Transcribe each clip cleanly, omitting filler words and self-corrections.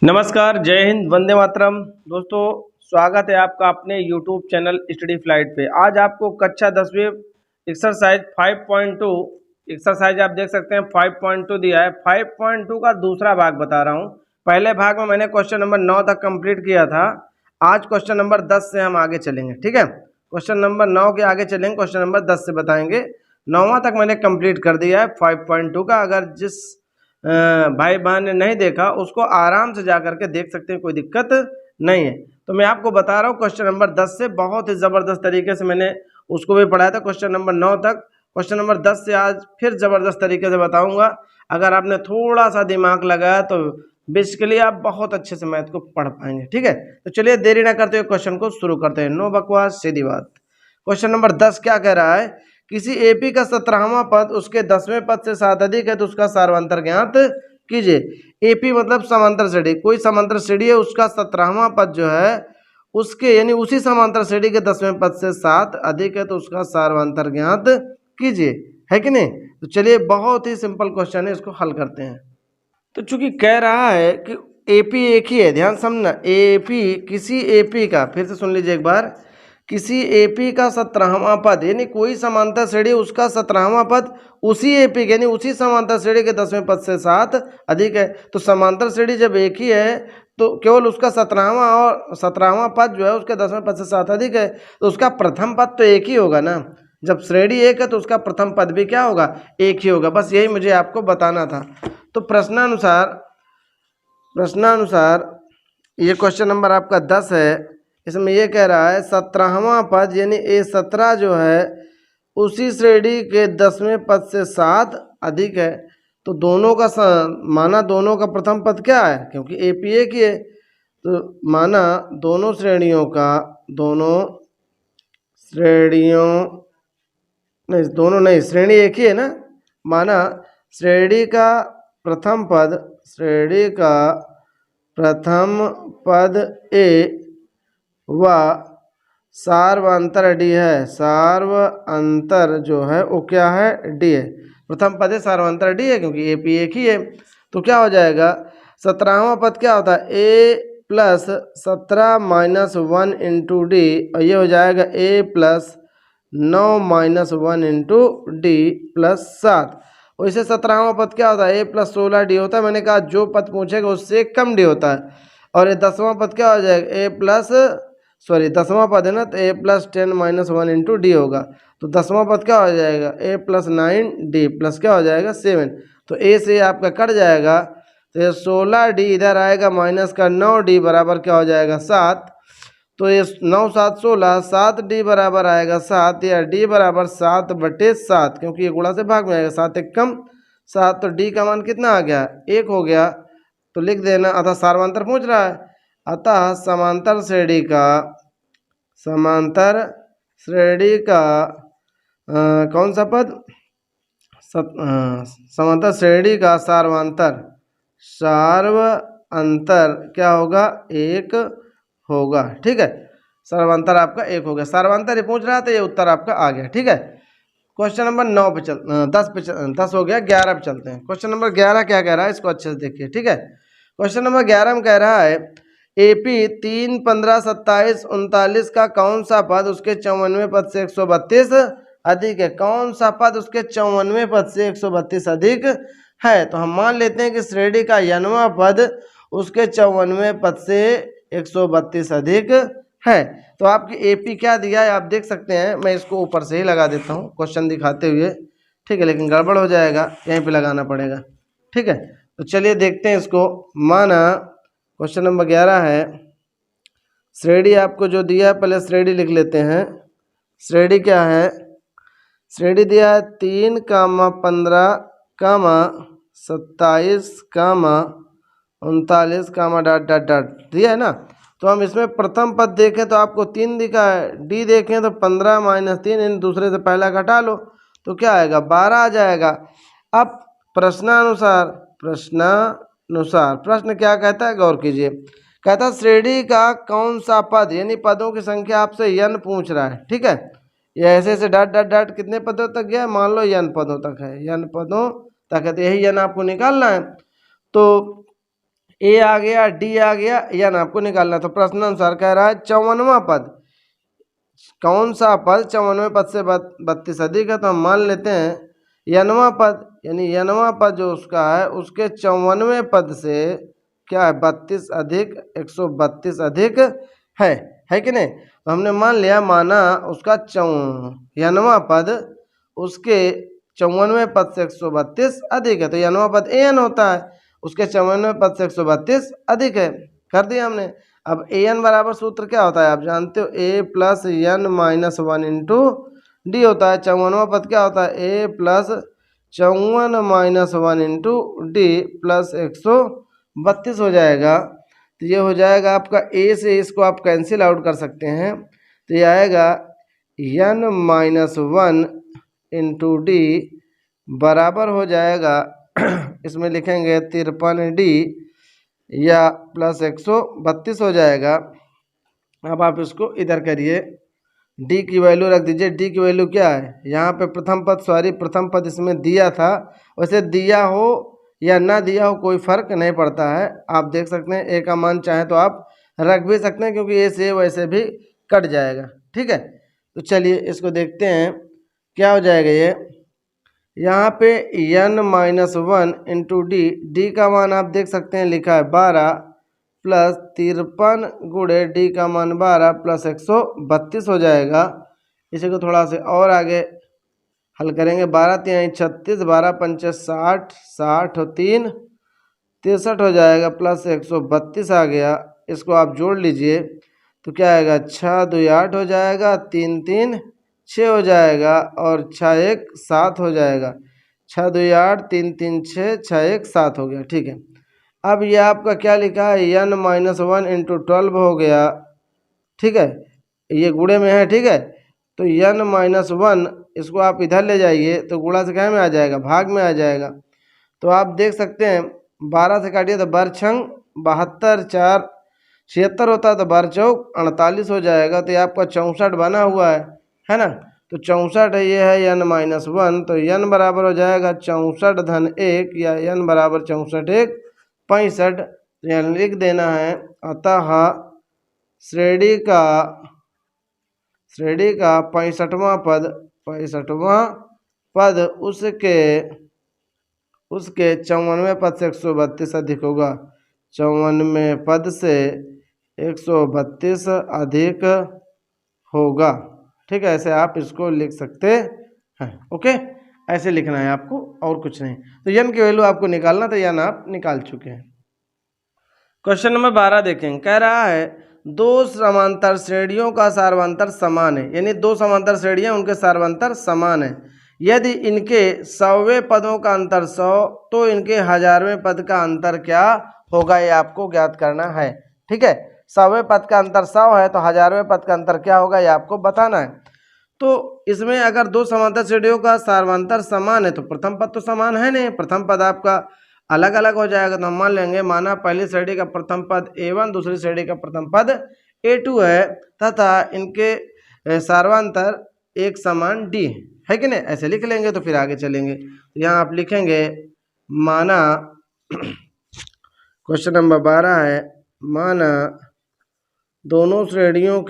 नमस्कार, जय हिंद, वंदे मातरम। दोस्तों, स्वागत है आपका अपने YouTube चैनल स्टडी फ्लाइट पे। आज आपको कक्षा 10वीं एक्सरसाइज 5.2 एक्सरसाइज आप देख सकते हैं 5.2 दिया है। 5.2 का दूसरा भाग बता रहा हूँ। पहले भाग में मैंने क्वेश्चन नंबर 9 तक कंप्लीट किया था। आज क्वेश्चन नंबर 10 से हम आगे चलेंगे, ठीक है। क्वेश्चन नंबर 9 के आगे चलेंगे, क्वेश्चन नंबर 10 से बताएंगे। 9वां तक मैंने कंप्लीट कर दिया है 5.2 का। अगर जिस भाई बहन ने नहीं देखा उसको आराम से जा करके देख सकते हैं, कोई दिक्कत नहीं है। तो मैं आपको बता रहा हूँ क्वेश्चन नंबर 10 से बहुत ही ज़बरदस्त तरीके से मैंने उसको भी पढ़ाया था क्वेश्चन नंबर 9 तक। क्वेश्चन नंबर 10 से आज फिर ज़बरदस्त तरीके से बताऊंगा। अगर आपने थोड़ा सा दिमाग लगाया तो बेसिकली आप बहुत अच्छे से मैथ को पढ़ पाएंगे, ठीक है। तो चलिए देरी ना करते हुए क्वेश्चन को शुरू करते हैं। नो बकवास, सीधी बात। क्वेश्चन नंबर 10 क्या कह रहा है? किसी एपी का 17वां पद उसके 10वें पद से 7 अधिक है तो उसका सारवांतर ज्ञात कीजिए। एपी मतलब समांतर श्रेणी, कोई समांतर श्रेणी है, उसका 17वां पद जो है उसके यानी उसी समांतर श्रेणी के 10वें पद से 7 अधिक है तो उसका सारवांतर ज्ञात कीजिए, है कि नहीं। तो चलिए बहुत ही सिंपल क्वेश्चन है, इसको हल करते हैं। तो चूंकि कह रहा है कि एपी एक ही है, ध्यान समझना, एपी किसी एपी का, फिर से सुन लीजिए एक बार, किसी एपी का 17वां पद यानी कोई समांतर श्रेणी उसका 17वां पद उसी एपी के यानी उसी समांतर श्रेणी के 10वें पद से 7 अधिक है। तो समांतर श्रेणी जब एक ही है तो केवल उसका 17वां पद जो है उसके 10वें पद से 7 अधिक है, तो उसका प्रथम पद तो एक ही होगा ना। जब श्रेणी एक है तो उसका प्रथम पद भी क्या होगा? एक ही होगा। बस यही मुझे आपको बताना था। तो प्रश्नानुसार ये क्वेश्चन नंबर आपका 10 है। इसमें ये कह रहा है 17वां पद यानी A17 जो है उसी श्रेणी के 10वें पद से 7 अधिक है। तो दोनों का माना दोनों का प्रथम पद क्या है, क्योंकि एपी एक ही है तो माना दोनों श्रेणियों नहीं, श्रेणी एक ही है ना। माना श्रेणी का प्रथम पद ए व सार्वंतर डी है। सार्वंतर जो है वो क्या है? डी है। प्रथम पद है, सार्वंतर डी है, क्योंकि एपी एक ही है। तो क्या हो जाएगा? 17वां पद क्या होता है? A plus 17 minus 1 into D, और ये हो जाएगा A plus 9 minus 1 into D plus 7। वैसे 17वां पद क्या होता है? ए प्लस 16 डी होता है। मैंने कहा जो पद पूछेगा उससे कम डी होता है। और ये 10वां पद क्या हो जाएगा? 10वां पद है ना, तो A plus 10 minus 1 into D होगा। तो 10वां पद क्या हो जाएगा? ए प्लस 9 डी प्लस क्या हो जाएगा? 7। तो ए से आपका कट जाएगा, तो ये 16 डी इधर आएगा, माइनस का 9 डी बराबर क्या हो जाएगा? 7। तो ये 9 7 16, 7 डी बराबर आएगा 7, या डी बराबर 7/7, क्योंकि ये गुणा से भाग में आएगा। 7 एक कम 7, तो डी का मान कितना आ गया? 1 हो गया। तो लिख देना, अतः सार्वंतर पूछ रहा है, अतः समांतर श्रेणी का कौन सा पद? समांतर श्रेणी का सार्वंतर क्या होगा? 1 होगा, ठीक है। सार्वंतर आपका 1 हो गया। सार्वंतर ये पूछ रहा था, ये उत्तर आपका आ गया, ठीक है। क्वेश्चन नंबर 9 पे 10 हो गया, 11 पे चलते हैं। क्वेश्चन नंबर 11 क्या कह रहा है, इसको अच्छे से देखिए, ठीक है। क्वेश्चन नंबर 11 में कह रहा है एपी 3 15 27 39 का कौन सा पद उसके 54वें पद से 132 अधिक है? कौन सा पद उसके 54वें पद से 132 अधिक है? तो हम मान लेते हैं कि श्रेणी का n वां पद उसके 54वें पद से 132 अधिक है। तो आपकी एपी क्या दिया है आप देख सकते हैं। मैं इसको ऊपर से ही लगा देता हूँ क्वेश्चन दिखाते हुए, ठीक है, लेकिन गड़बड़ हो जाएगा, यहीं पे लगाना पड़ेगा, ठीक है। तो चलिए देखते हैं इसको। माना क्वेश्चन नंबर 11 है, श्रेणी आपको जो दिया है, पहले श्रेणी लिख लेते हैं। श्रेणी क्या है? श्रेणी दिया है 3, 15, 27, 39, डॉट दिया है ना। तो हम इसमें प्रथम पद देखें तो आपको 3 दिखा है, डी देखें तो 15 माइनस 3, इन दूसरे से पहला घटा लो तो क्या आएगा? 12 आ जाएगा। अब प्रश्न क्या कहता है, गौर कीजिए। कहता है श्रेणी का कौन सा पद, यानी पदों की संख्या आपसे n पूछ रहा है, ठीक है। ये ऐसे ऐसे डॉट कितने पदों तक गया? मान लो n पदों तक है, n पदों तक है, तो यही n आपको निकालना है। तो ए आ गया, डी आ गया, एन आपको निकालना। तो प्रश्न अनुसार कह रहा है 54वां पद, कौन सा पद 54वें पद से 32 अधिक है? तो हम मान लेते हैं नवां पद, यानी नवां पद जो उसका है उसके 54वें पद से क्या है 32 अधिक 132 अधिक है कि नहीं? तो हमने मान लिया, माना उसका 54वां पद उसके 54वें पद से 132 अधिक है, तो नवां पद एन होता है, उसके 54वें पद से 132 अधिक है। कर दिया हमने। अब ए एन बराबर सूत्र क्या होता है आप जानते हो, A plus N minus 1 into D होता है। 54वां पद क्या होता है, A plus 54 minus 1 into D plus 132 हो जाएगा। तो ये हो जाएगा आपका, ए से इसको आप कैंसिल आउट कर सकते हैं, तो ये आएगा एन माइनस 1 इंटू डी बराबर हो जाएगा इसमें लिखेंगे 53 डी या प्लस 132 हो जाएगा। अब आप इसको इधर करिए, डी की वैल्यू रख दीजिए। डी की वैल्यू क्या है यहाँ पे, प्रथम पद, सॉरी प्रथम पद इसमें दिया था, वैसे दिया हो या ना दिया हो कोई फर्क नहीं पड़ता है। आप देख सकते हैं ए का मान चाहे तो आप रख भी सकते हैं, क्योंकि ए से वैसे भी कट जाएगा। ठीक है, तो चलिए इसको देखते हैं क्या हो जाएगा। ये यहाँ पे n minus 1 into d, d का मान आप देख सकते हैं लिखा है 12 प्लस 53 गुणे डी का मान 12 प्लस 132 हो जाएगा। इसी को थोड़ा से और आगे हल करेंगे, 12 तिहाई 36, 12 पंचे 60, 60 और 3 63 हो जाएगा, प्लस 132 आ गया। इसको आप जोड़ लीजिए तो क्या आएगा, 6 2 8 हो जाएगा, 3 3 6 हो जाएगा और 6 1 7 हो जाएगा। 6 2 8, 3 3 6, 6 1 7 हो गया। ठीक है, अब ये आपका क्या लिखा है, एन माइनस 1 इंटू 12 हो गया। ठीक है, ये गुणे में है। ठीक है, तो एन माइनस 1 इसको आप इधर ले जाइए तो गुणा से क्या में आ जाएगा, भाग में आ जाएगा। तो आप देख सकते हैं 12 से काटिए तो 12 छंग 72, 4 76 होता है, तो 12 चौक 48 हो जाएगा। तो ये आपका 64 बना हुआ है ना। तो 64 है, ये है एन माइनस 1, तो एन बराबर हो जाएगा 64 धन 1 या एन बराबर 64 1 65। तो यहाँ लिख देना है, अतः श्रेणी का 65वां पद उसके 54वें पद से 132 अधिक होगा। 54वें पद से 132 अधिक होगा। ठीक है, ऐसे आप इसको लिख सकते हैं। ओके, ऐसे लिखना है आपको और कुछ नहीं। तो एन की वैल्यू आपको निकालना, तो एन आप निकाल चुके हैं। क्वेश्चन नंबर 12 देखें, कह रहा है दो समांतर श्रेणियों का सार्वंतर समान है, यानी दो समांतर श्रेणियां उनके सार्वंतर समान है। यदि इनके 100वें पदों का अंतर 100, तो इनके 1000वें पद का अंतर क्या होगा, ये आपको ज्ञात करना है। ठीक है, 100वें पद का अंतर 100 है, तो 1000वें पद का अंतर क्या होगा, ये आपको बताना है। तो इसमें अगर दो समांतर श्रेणियों का सार्वंतर समान है, तो प्रथम पद तो समान है नहीं, प्रथम पद आपका अलग अलग हो जाएगा। तो हम मान लेंगे, माना पहली श्रेणी का प्रथम पद A1, दूसरी श्रेणी का प्रथम पद A2 है, तथा इनके सार्वंतर एक समान D है कि नहीं, ऐसे लिख लेंगे। तो फिर आगे चलेंगे, तो यहाँ आप लिखेंगे, माना क्वेश्चन नंबर 12 है, माना दोनों श्रेणियों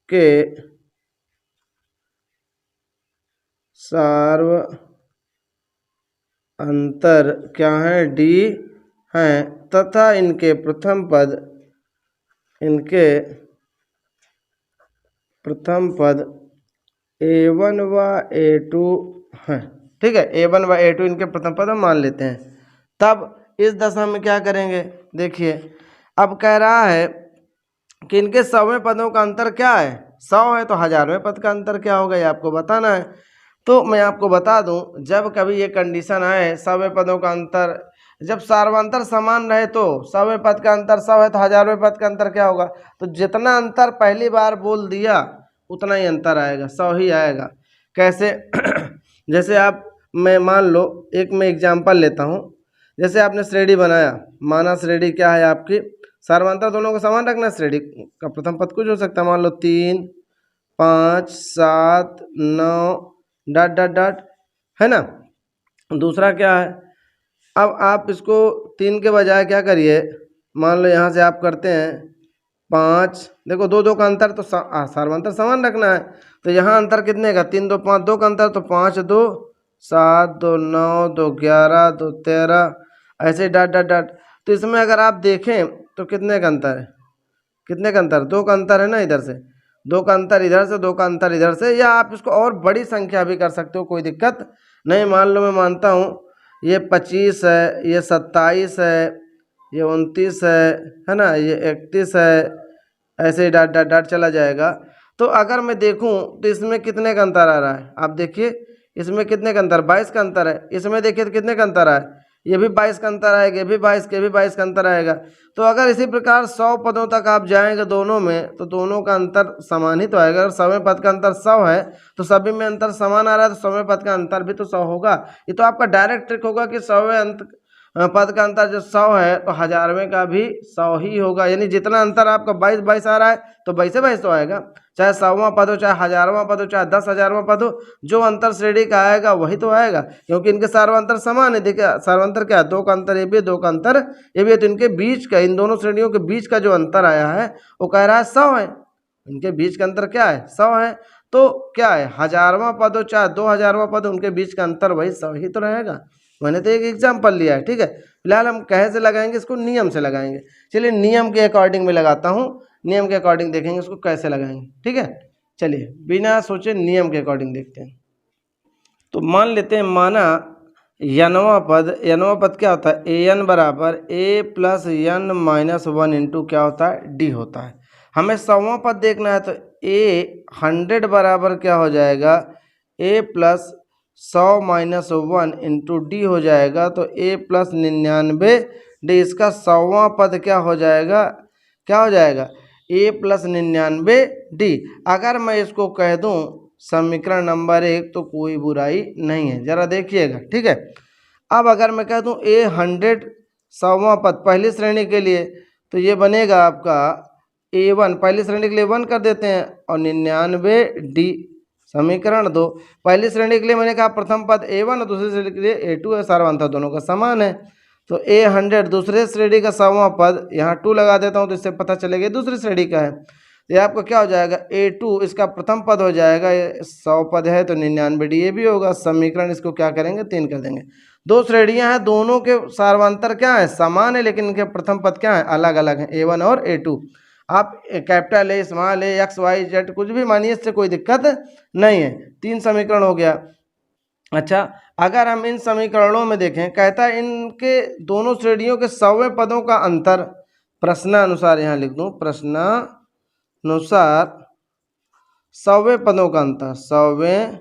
के सार्वंतर क्या है, D हैं, तथा इनके प्रथम पद A1 व A2 हैं। ठीक है, A1 व A2 इनके प्रथम पद हम मान लेते हैं। तब इस दशा में क्या करेंगे, देखिए अब कह रहा है कि इनके 100वें पदों का अंतर क्या है, 100 है, तो 1000वें पद का अंतर क्या होगा, ये आपको बताना है। तो मैं आपको बता दूं, जब कभी ये कंडीशन आए 100वें पदों का अंतर, जब सार्वंतर समान रहे, तो 100वें पद का अंतर 100 है, तो 1000वें पद का अंतर क्या होगा, तो जितना अंतर पहली बार बोल दिया उतना ही अंतर आएगा, 100 ही आएगा। कैसे जैसे आप, मैं मान लो एक मैं एग्जाम्पल लेता हूँ। जैसे आपने श्रेणी बनाया, माना श्रेणी क्या है आपकी, सार्वंतर दोनों को समान रखना। श्रेणी का प्रथम पद कुछ हो सकता है, मान लो 3 5 7 9 डॉट डॉट डॉट, है ना। दूसरा क्या है, अब आप इसको 3 के बजाय क्या करिए, मान लो यहाँ से आप करते हैं 5, देखो दो दो का अंतर तो सर्वांतर समान रखना है, तो यहाँ अंतर कितने का, 3 2 5, 2 का अंतर तो 5 2 7 2 9 2 11 2 13, ऐसे डॉट डॉट डॉट। तो इसमें अगर आप देखें तो कितने का अंतर है, कितने का अंतर, 2 का अंतर है ना, इधर से 2 का अंतर, इधर से 2 का अंतर, इधर से। या आप इसको और बड़ी संख्या भी कर सकते हो, कोई दिक्कत नहीं। मान लो मैं मानता हूँ ये 25 है, ये 27 है, ये 29 है ना, ये 31 है, ऐसे ही डॉट डॉट डॉट चला जाएगा। तो अगर मैं देखूं तो इसमें कितने का अंतर आ रहा है, आप देखिए इसमें कितने का अंतर, 22 का अंतर है। इसमें देखिए तो कितने का अंतर है, ये भी 22 का अंतर आएगा, ये भी 22 के भी 22 का अंतर आएगा। तो अगर इसी प्रकार 100 पदों तक आप जाएंगे दोनों में, तो दोनों का अंतर समान ही तो आएगा। अगर 100वें पद का अंतर 100 है तो सभी में अंतर समान आ रहा है, तो 100वें पद का अंतर भी तो 100 होगा। ये तो आपका डायरेक्ट ट्रिक होगा कि 100वें पद का अंतर जो 100 है तो 1000वें का भी 100 ही होगा। यानी जितना अंतर आपका 22 22 आ रहा है तो 22 से 22 तो आएगा, चाहे 100वां पद हो, चाहे 1000वां पद हो, चाहे 10,000वां पद हो, जो अंतर श्रेणी का आएगा वही तो आएगा, क्योंकि इनके सार्वंतर समान है। देखिए सार्वंतर क्या है, 2 का अंतर ये भी है, 2 का अंतर ये भी है, तो इनके बीच का, इन दोनों श्रेणियों के बीच का जो अंतर आया है वो कह रहा है 100 है। इनके बीच का अंतर क्या है, 100 है। तो क्या है, 1000वां पद हो चाहे 2000वां पद हो, उनके बीच का अंतर वही 100 ही तो रहेगा। मैंने तो एक एग्जाम्पल लिया है, ठीक है। फिलहाल हम कहे से लगाएंगे, इसको नियम से लगाएंगे। चलिए नियम के अकॉर्डिंग में लगाता हूँ, नियम के अकॉर्डिंग देखेंगे इसको कैसे लगाएंगे, ठीक है। चलिए बिना सोचे नियम के अकॉर्डिंग देखते हैं। तो मान लेते हैं, माना यनवा पद क्या होता है, ए एन बराबर A plus N minus 1 into क्या होता है, डी होता है। हमें 100वां पद देखना है, तो ए 100 बराबर क्या हो जाएगा, A plus 100 minus 1 into D हो जाएगा, तो ए प्लस 99 डी। इसका 100वां पद क्या हो जाएगा, क्या हो जाएगा, ए प्लस 99 डी। अगर मैं इसको कह दूं समीकरण नंबर 1 तो कोई बुराई नहीं है, जरा देखिएगा, ठीक है। अब अगर मैं कह दूं ए 100 100वां पद पहली श्रेणी के लिए, तो ये बनेगा आपका A1, पहली श्रेणी के लिए 1 कर देते हैं, और 99 डी समीकरण 2। पहली श्रेणी के लिए मैंने कहा प्रथम पद A1 और दूसरी श्रेणी के लिए A2 है, सार्वंतर दोनों का समान है। तो A100 दूसरे श्रेणी का 100वां पद, यहाँ 2 लगा देता हूँ तो इससे पता चलेगा दूसरी श्रेणी का है। ये आपका क्या हो जाएगा, A2 इसका प्रथम पद हो जाएगा, 100 पद है तो 99 डी ये भी होगा। समीकरण इसको क्या करेंगे, 3 कर देंगे। दो श्रेणियां हैं, दोनों के सार्वंतर क्या है, समान है, लेकिन इनके प्रथम पद क्या है, अलग अलग हैं, A1 और A2। आप capital A, small a, x y z कुछ भी मानिए, इससे कोई दिक्कत नहीं है। 3 समीकरण हो गया। अच्छा, अगर हम इन समीकरणों में देखें, कहता है इनके दोनों श्रेणियों के 100वें पदों का अंतर, प्रश्नानुसार यहाँ लिख दूं, प्रश्नानुसार 100वें पदों का अंतर, 100वें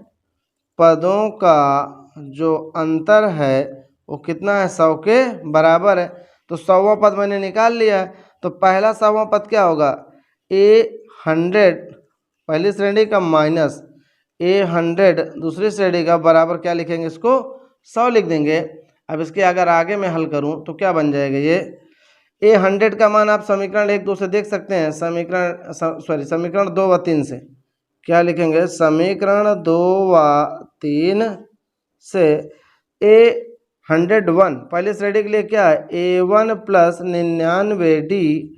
पदों का जो अंतर है वो कितना है, 100 के बराबर है। तो 100वां पद मैंने निकाल लिया है, तो पहला 100वां पद क्या होगा, A100 पहली श्रेणी का माइनस A100 दूसरी श्रेणी का बराबर क्या लिखेंगे, इसको 100 लिख देंगे। अब इसके अगर आगे मैं हल करूं तो क्या बन जाएगा, ये A100 का मान आप समीकरण 1 2 से देख सकते हैं, समीकरण 2 व 3 से क्या लिखेंगे, समीकरण 2 व 3 से A101 पहली श्रेणी के लिए क्या है, A1 प्लस 99 डी,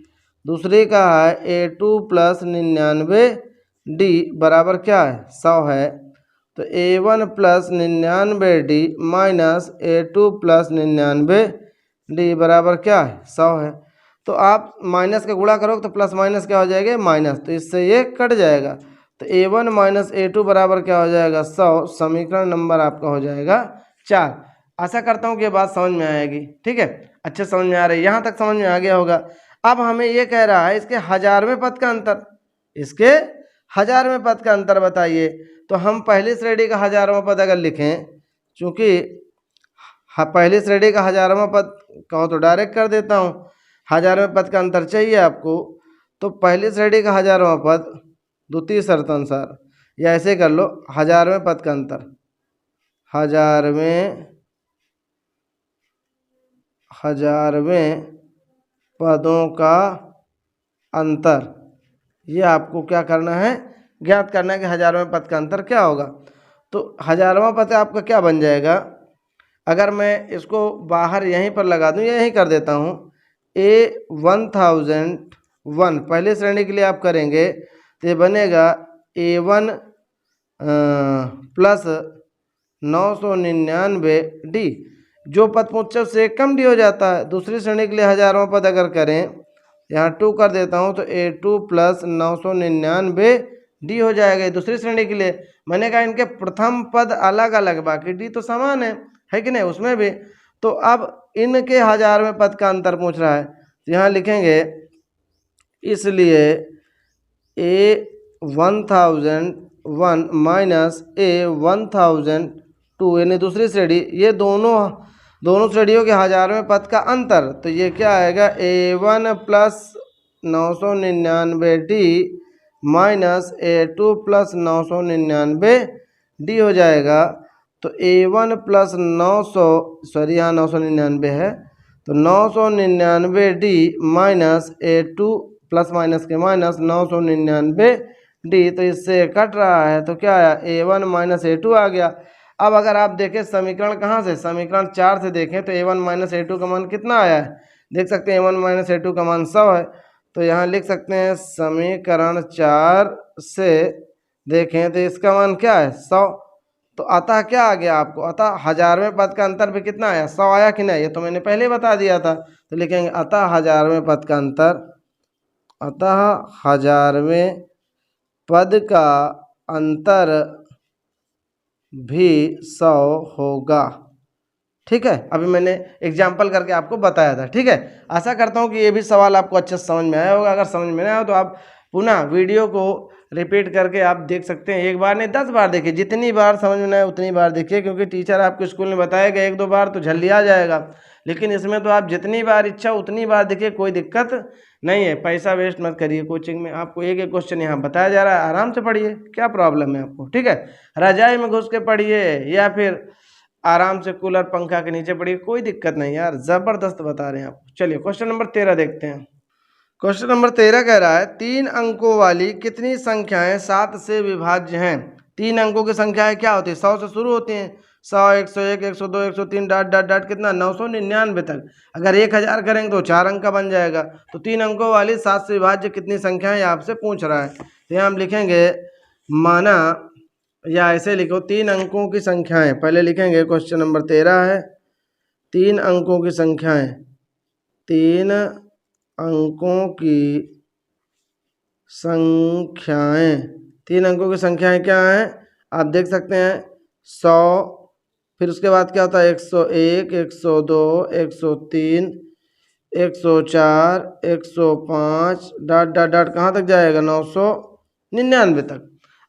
दूसरी का है A2 प्लस 99 डी बराबर क्या है, 100 है। तो A1 plus 99 D minus A2 plus 99 D बराबर क्या है, 100 है। तो आप माइनस का गुणा करोगे तो प्लस माइनस क्या हो जाएगा, माइनस, तो इससे ये कट जाएगा। तो A1 माइनस A2 बराबर क्या हो जाएगा, 100। समीकरण नंबर आपका हो जाएगा 4। आशा करता हूँ कि ये बात समझ में आएगी, ठीक है। अच्छे समझ में आ रही है, यहाँ तक समझ में आ गया होगा। अब हमें ये कह रहा है इसके 1000वें पद का अंतर, इसके 1000वें पद का अंतर बताइए। तो हम पहली श्रेणी का 1000वां पद अगर लिखें, चूँकि पहली श्रेणी का 1000वां पद कहो तो डायरेक्ट कर देता हूँ, 1000वें पद का अंतर चाहिए आपको, तो पहली श्रेणी का 1000वां पद द्वितीय शर्त अनुसार, या ऐसे कर लो 1000वें पद का अंतर, 1000वें पदों का अंतर, ये आपको क्या करना है, ज्ञात करना है कि 1000वें पद का अंतर क्या होगा। तो 1000वां पद आपका क्या बन जाएगा, अगर मैं इसको बाहर यहीं पर लगा दूं, यहीं कर देता हूं, A1001 पहली श्रेणी के लिए आप करेंगे तो ये बनेगा A1 प्लस 999D। जो पद पूछे उससे एक कम डी हो जाता है। दूसरी श्रेणी के लिए हजारों पद अगर करें, यहाँ 2 कर देता हूँ तो A2 प्लस 999D हो जाएगा। दूसरी श्रेणी के लिए मैंने कहा इनके प्रथम पद अलग अलग, बाकी डी तो समान है कि नहीं उसमें भी। तो अब इनके 1000वें पद का अंतर पूछ रहा है, तो यहाँ लिखेंगे इसलिए A1001 माइनस A1002 यानी दूसरी श्रेणी, ये दोनों श्रेणियों के 1000वें पद का अंतर। तो ये क्या आएगा, A1 plus 999D minus A2 plus 999D हो जाएगा। तो A1 प्लस 900 यहाँ 999 है, तो 999D minus A2 plus minus के माइनस 999D, तो इससे कट रहा है। तो क्या आया, A1 माइनस A2 आ गया। अब अगर आप देखें समीकरण कहाँ से, समीकरण 4 से देखें तो A1 माइनस A2 का मान कितना आया है, देख सकते हैं A1 माइनस A2 का मान 100 है। तो यहाँ लिख सकते हैं समीकरण 4 से देखें तो इसका मान क्या है, 100। तो अतः क्या आ गया आपको, अतः 1000वें पद का अंतर भी कितना आया, 100 आया कि नहीं, ये तो मैंने पहले बता दिया था। तो लिखेंगे अतः 1000वें पद का अंतर, अतः 1000वें पद का अंतर भी 100 होगा। ठीक है, अभी मैंने एग्जाम्पल करके आपको बताया था। ठीक है, आशा करता हूँ कि ये भी सवाल आपको अच्छे से समझ में आया होगा। अगर समझ में नहीं आया तो आप पुनः वीडियो को रिपीट करके आप देख सकते हैं। एक बार नहीं 10 बार देखिए, जितनी बार समझ में आए उतनी बार देखिए, क्योंकि टीचर आपको स्कूल में बताएगा 1-2 बार तो झल्ली आ जाएगा, लेकिन इसमें तो आप जितनी बार इच्छा उतनी बार देखिए, कोई दिक्कत नहीं है। पैसा वेस्ट मत करिए कोचिंग में, आपको एक एक क्वेश्चन यहाँ बताया जा रहा है, आराम से पढ़िए, क्या प्रॉब्लम है आपको। ठीक है, रजाई में घुस के पढ़िए या फिर आराम से कूलर पंखा के नीचे पढ़िए, कोई दिक्कत नहीं यार, जबरदस्त बता रहे हैं आपको। चलिए क्वेश्चन नंबर 13 देखते हैं। क्वेश्चन नंबर 13 कह रहा है 3 अंकों वाली कितनी संख्याएं 7 से विभाज्य हैं। 3 अंकों की संख्याएं क्या होती है, 100 से शुरू होती हैं, 100, 101, 102, 103 डॉट डॉट डॉट कितना 999 तक। अगर 1000 करेंगे तो 4 अंक का बन जाएगा। तो 3 अंकों वाली 7 से विभाज्य कितनी संख्याएं आपसे पूछ रहा है। तो यहाँ हम लिखेंगे माना, या ऐसे लिखो 3 अंकों की संख्याएं, पहले लिखेंगे क्वेश्चन नंबर 13 है 3 अंकों की संख्याएं, 3 अंकों की संख्याएं, 3 अंकों की संख्याएं क्या हैं, आप देख सकते हैं 100, फिर उसके बाद क्या होता है 101, 102, 103, 104, 105 डॉट डॉट डॉट कहाँ तक जाएगा 999 तक।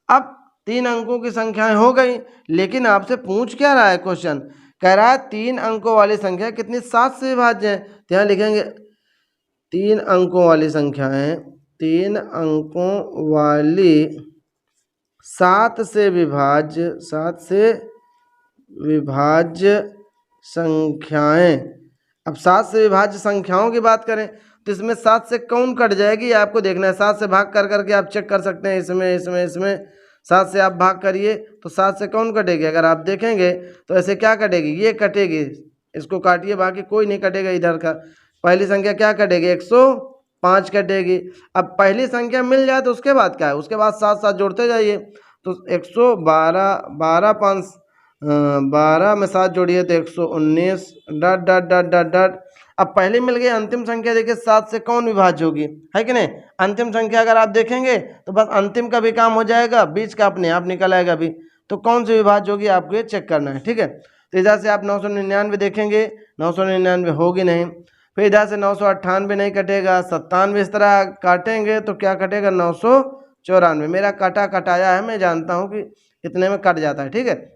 अब 3 अंकों की संख्याएं हो गई, लेकिन आपसे पूछ क्या रहा है क्वेश्चन, कह रहा है 3 अंकों वाली संख्या कितनी 7 से विभाज्य है। तो यहाँ लिखेंगे 3 अंकों वाली संख्याएं, 3 अंकों वाली 7 से विभाज्य संख्याएं। अब 7 से विभाज्य संख्याओं की बात करें तो इसमें 7 से कौन कट जाएगी ये आपको देखना है। 7 से भाग कर करके आप चेक कर सकते हैं, इसमें 7 से आप भाग करिए तो 7 से कौन कटेगी। अगर आप देखेंगे तो ऐसे क्या कटेगी, ये कटेगी, इसको काटिए, बाकी कोई नहीं कटेगा इधर का। पहली संख्या क्या कटेगी 105 कटेगी। अब पहली संख्या मिल जाए तो उसके बाद क्या है, उसके बाद 7 जोड़ते जाइए। तो 112, 12 में 7 जोड़िए तो 119 dot dot dot dot dot. अब पहले मिल गई, अंतिम संख्या देखिए 7 से कौन विभाज्य होगी, है कि नहीं। अंतिम संख्या अगर आप देखेंगे तो बस अंतिम का भी काम हो जाएगा, बीच का अपने आप निकल आएगा भी। तो कौन सी विभाज्य होगी आपको ये चेक करना है। ठीक है, तो इधर से आप 999 देखेंगे, 999 होगी नहीं। फिर इधर से 998 नहीं कटेगा, 97 इस तरह काटेंगे तो क्या कटेगा 994। मेरा कटाया है, मैं जानता हूँ कि इतने में कट जाता है। ठीक है,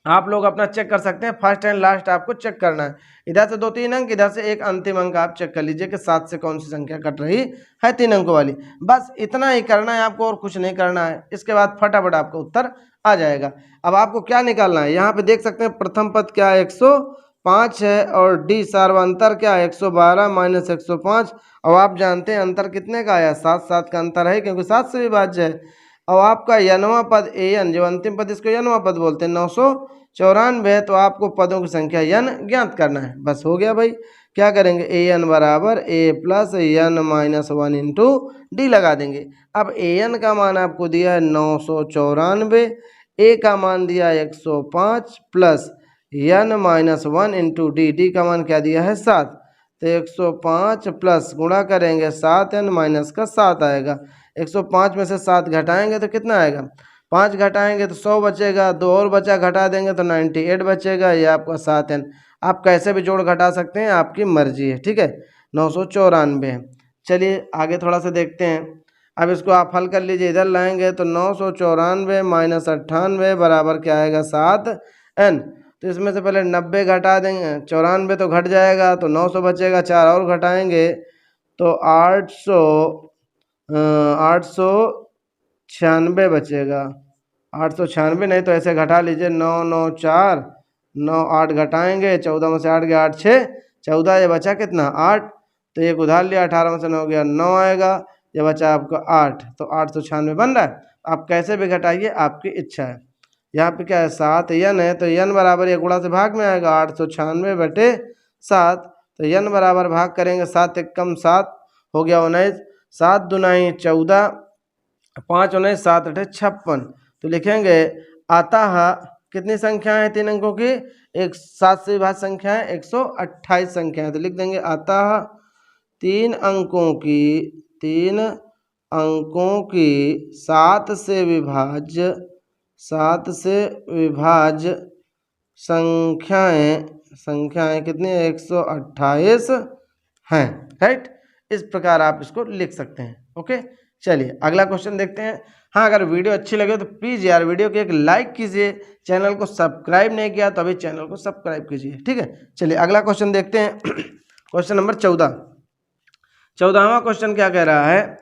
आप लोग अपना चेक कर सकते हैं, फर्स्ट एंड लास्ट आपको चेक करना है। इधर से 2-3 अंक, इधर से एक अंतिम अंक आप चेक कर लीजिए कि 7 से कौन सी संख्या कट रही है 3 अंकों वाली। बस इतना ही करना है आपको, और कुछ नहीं करना है। इसके बाद फटाफट आपका उत्तर आ जाएगा। अब आपको क्या निकालना है, यहाँ पे देख सकते हैं प्रथम पद क्या है 105 है, और डी सार्वंतर क्या है 112 माइनस 105। और आप जानते हैं अंतर कितने का आया, 7 का अंतर है, क्योंकि 7 से विभाज्य है। और आपका यनवा पद an, जो अंतिम पद इसको यनवा पद बोलते हैं, 94 है तो आपको पदों की संख्या n ज्ञात करना है। बस हो गया भाई। क्या करेंगे, ए एन बराबर A plus N minus 1 into D लगा देंगे। अब ए एन का मान आपको दिया है 994, ए का मान दिया है 105 plus N minus 1 into d, d का मान क्या दिया है 7। तो 105 प्लस गुणा करेंगे 7n माइनस का 7 आएगा। 105 में से 7 घटाएंगे तो कितना आएगा, 5 घटाएंगे तो 100 बचेगा, 2 और बचा घटा देंगे तो 98 बचेगा। ये आपका 7n। आप कैसे भी जोड़ घटा सकते हैं, आपकी मर्जी है, ठीक है। 994 है। चलिए आगे थोड़ा सा देखते हैं। अब इसको आप हल कर लीजिए, इधर लाएंगे तो 994 माइनस 98 बराबर क्या आएगा 7n। तो इसमें से पहले 90 घटा देंगे, 94 तो घट जाएगा तो 900 बचेगा, 4 और घटाएंगे तो 896 बचेगा। 896 नहीं तो ऐसे घटा लीजिए, 994 9 8 घटाएंगे, 14 में से 8 गया 8 6 14, ये बचा कितना 8। तो एक उधार लिया, 18 में से 9 गया 9 आएगा, ये बचा आपका 8। तो 896 बन रहा है। आप कैसे भी घटाइए, आपकी इच्छा है। यहाँ पे क्या है 7 n है तो n बराबर ये गुणा से भाग में आएगा 896/7। तो n बराबर भाग करेंगे 7 एकम 7 हो गया 19, 7 दूनाई 14, 5 19 7 8 56। तो लिखेंगे अतः कितनी संख्याएं हैं 3 अंकों की, एक 7 से विभाज्य संख्या है 128 संख्याएं। तो लिख देंगे अतः 3 अंकों की 7 से विभाज्य संख्याएं कितनी 128 हैं, राइट। इस प्रकार आप इसको लिख सकते हैं। ओके, चलिए अगला क्वेश्चन देखते हैं। हाँ, अगर वीडियो अच्छी लगे तो प्लीज़ यार वीडियो को एक लाइक कीजिए, चैनल को सब्सक्राइब नहीं किया तो अभी चैनल को सब्सक्राइब कीजिए, ठीक है। चलिए अगला क्वेश्चन देखते हैं। क्वेश्चन नंबर 14वां क्वेश्चन क्या कह रहा है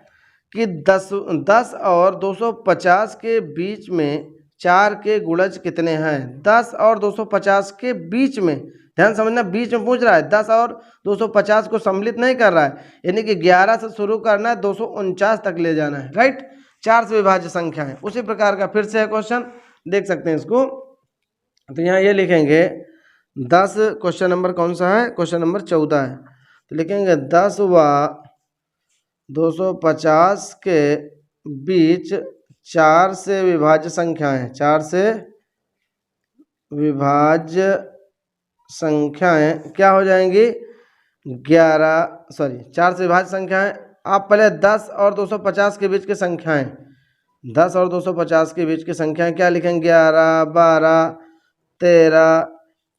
कि 10 और 250 के बीच में 4 के गुणज कितने हैं। 10 और 250 के बीच में, ध्यान समझना, बीच में पूछ रहा है। 10 और 250 को सम्मिलित नहीं कर रहा है, यानी कि 11 से शुरू करना है, 249 तक ले जाना है, राइट। 4 से विभाज्य संख्या है। उसी प्रकार का फिर से है क्वेश्चन, देख सकते हैं इसको। तो यहाँ ये लिखेंगे 10, क्वेश्चन नंबर कौन सा है, क्वेश्चन नंबर 14 है। तो लिखेंगे 10 व 250 के बीच 4 से विभाज्य संख्याएं, 4 से विभाज्य संख्याएं क्या हो जाएंगी 4 से विभाज्य संख्याएं। आप पहले 10 और 250 के बीच की संख्याएं, 10 और 250 के बीच की संख्याएं क्या लिखेंगे 11 12 13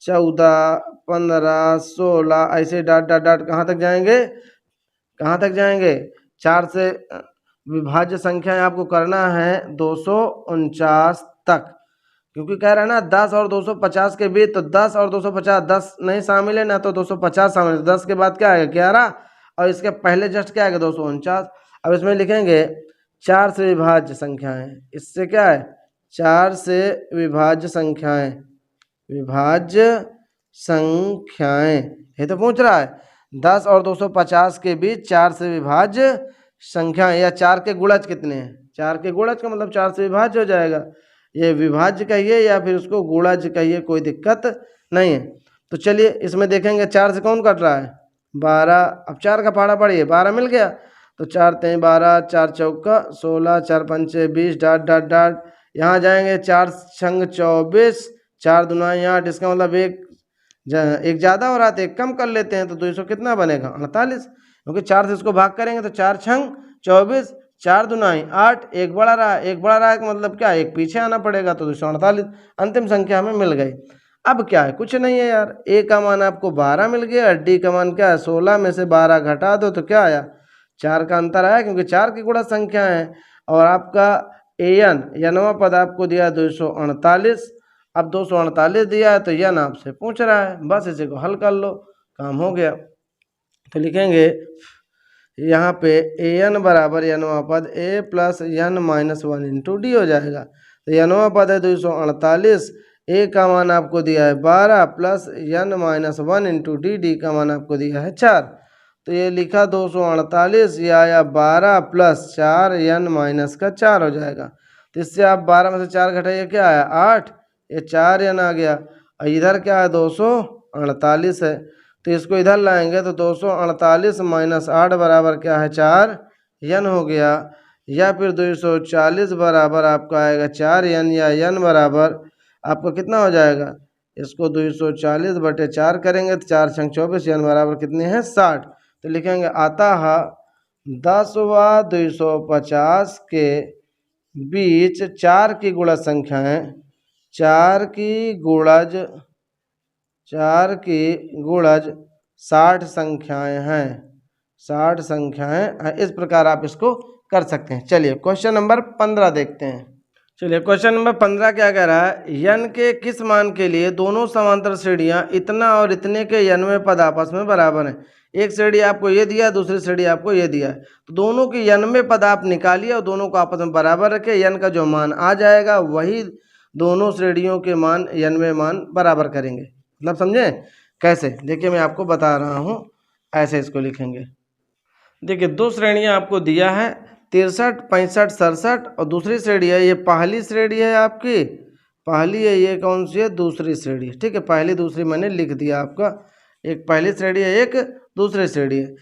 14 15 16, ऐसे डाट डाट डाट कहाँ तक जाएंगे 4 से विभाज्य संख्याएं आपको करना है 249 तक, क्योंकि कह रहा है ना 10 और 250 के बीच। तो 10 और 250, 10 नहीं शामिल है ना, तो 250 शामिल है। 10 के बाद क्या आएगा 11 और इसके पहले जस्ट क्या आएगा 249। अब इसमें लिखेंगे 4 से विभाज्य संख्याएं, इससे क्या है 4 से विभाज्य संख्याएं, ये तो पूछ रहा है 10 और 250 के बीच 4 से विभाज्य संख्याएं, या 4 के गुणज कितने हैं। 4 के गुणज का मतलब 4 से विभाज्य हो जाएगा। ये विभाज्य कहिए या फिर उसको गुणज कहिए, कोई दिक्कत नहीं है। तो चलिए इसमें देखेंगे 4 से कौन कट रहा है 12। अब 4 का पहाड़ा पढ़िए, 12 मिल गया तो 4 3 12, 4 चौका 16, 4 पंचे 20, डाट डाट डाट यहाँ जाएंगे 4 छंग 24, 4 दूना 8। इसका मतलब एक ज़्यादा हो रहा है तो एक कम कर लेते हैं, तो 200 कितना बनेगा 48, क्योंकि 4 से इसको भाग करेंगे तो 4 छंग 24, 4 दूनाई 8, एक बड़ा रहा है, मतलब क्या एक पीछे आना पड़ेगा, तो 248 अंतिम संख्या हमें मिल गई। अब क्या है, कुछ नहीं है यार, ए का मान आपको 12 मिल गया, डी का मान क्या है 16 में से 12 घटा दो तो क्या आया 4 का अंतर आया, क्योंकि 4 की गुणा संख्या है। और आपका एन यनवा पद आपको दिया 248। अब 248 दिया है तो यन आपसे पूछ रहा है, बस इसे को हल कर लो, काम हो गया। तो लिखेंगे यहाँ पे ए एन बराबर यनवा पद A plus N minus 1 into D हो जाएगा। तो यनवा पद है 248, ए का मान आपको दिया है 12 plus N minus 1 into d, d का मान आपको दिया है 4। तो ये लिखा 248, ये आया 12 प्लस 4 यन माइनस का 4 हो जाएगा। तो इससे आप 12 में से 4 घटाइए क्या आया 8, ये 4n आ गया। और इधर क्या है 248 है, तो इसको इधर लाएंगे तो 248 माइनस 8 बराबर क्या है 4n हो गया। या फिर 240 बराबर आपका आएगा 4n, या n बराबर आपका कितना हो जाएगा, इसको 240 बटे 4 करेंगे तो 4 छंग 24, n बराबर कितने हैं 60। तो लिखेंगे अतः 10 व 250 के बीच 4 की गुणज संख्याएं, 4 की गुणज 60 संख्याएं हैं, 60 संख्याएं हैं। इस प्रकार आप इसको कर सकते हैं। चलिए क्वेश्चन नंबर 15 देखते हैं। चलिए क्वेश्चन नंबर 15 क्या कह रहा है, यन के किस मान के लिए दोनों समांतर श्रेणियां इतना और इतने के यनवे पद आपस में बराबर हैं। एक श्रेणी आपको ये दिया, दूसरी श्रेणी आपको ये दिया है, तो दोनों के यनवे पद आप निकालिए और दोनों को आपस में बराबर रखे। यन का जो मान आ जाएगा वही दोनों श्रेणियों के मान यनवे मान बराबर करेंगे। मतलब समझे कैसे, देखिए मैं आपको बता रहा हूँ, ऐसे इसको लिखेंगे। देखिए दो श्रेणियाँ आपको दिया है 63, 65, 67 और दूसरी श्रेणी है, ये पहली श्रेणी है आपकी, पहली है, ये कौन सी है दूसरी श्रेणी। ठीक है, पहली दूसरी मैंने लिख दिया आपका, एक पहली श्रेणी है एक दूसरी श्रेणी है।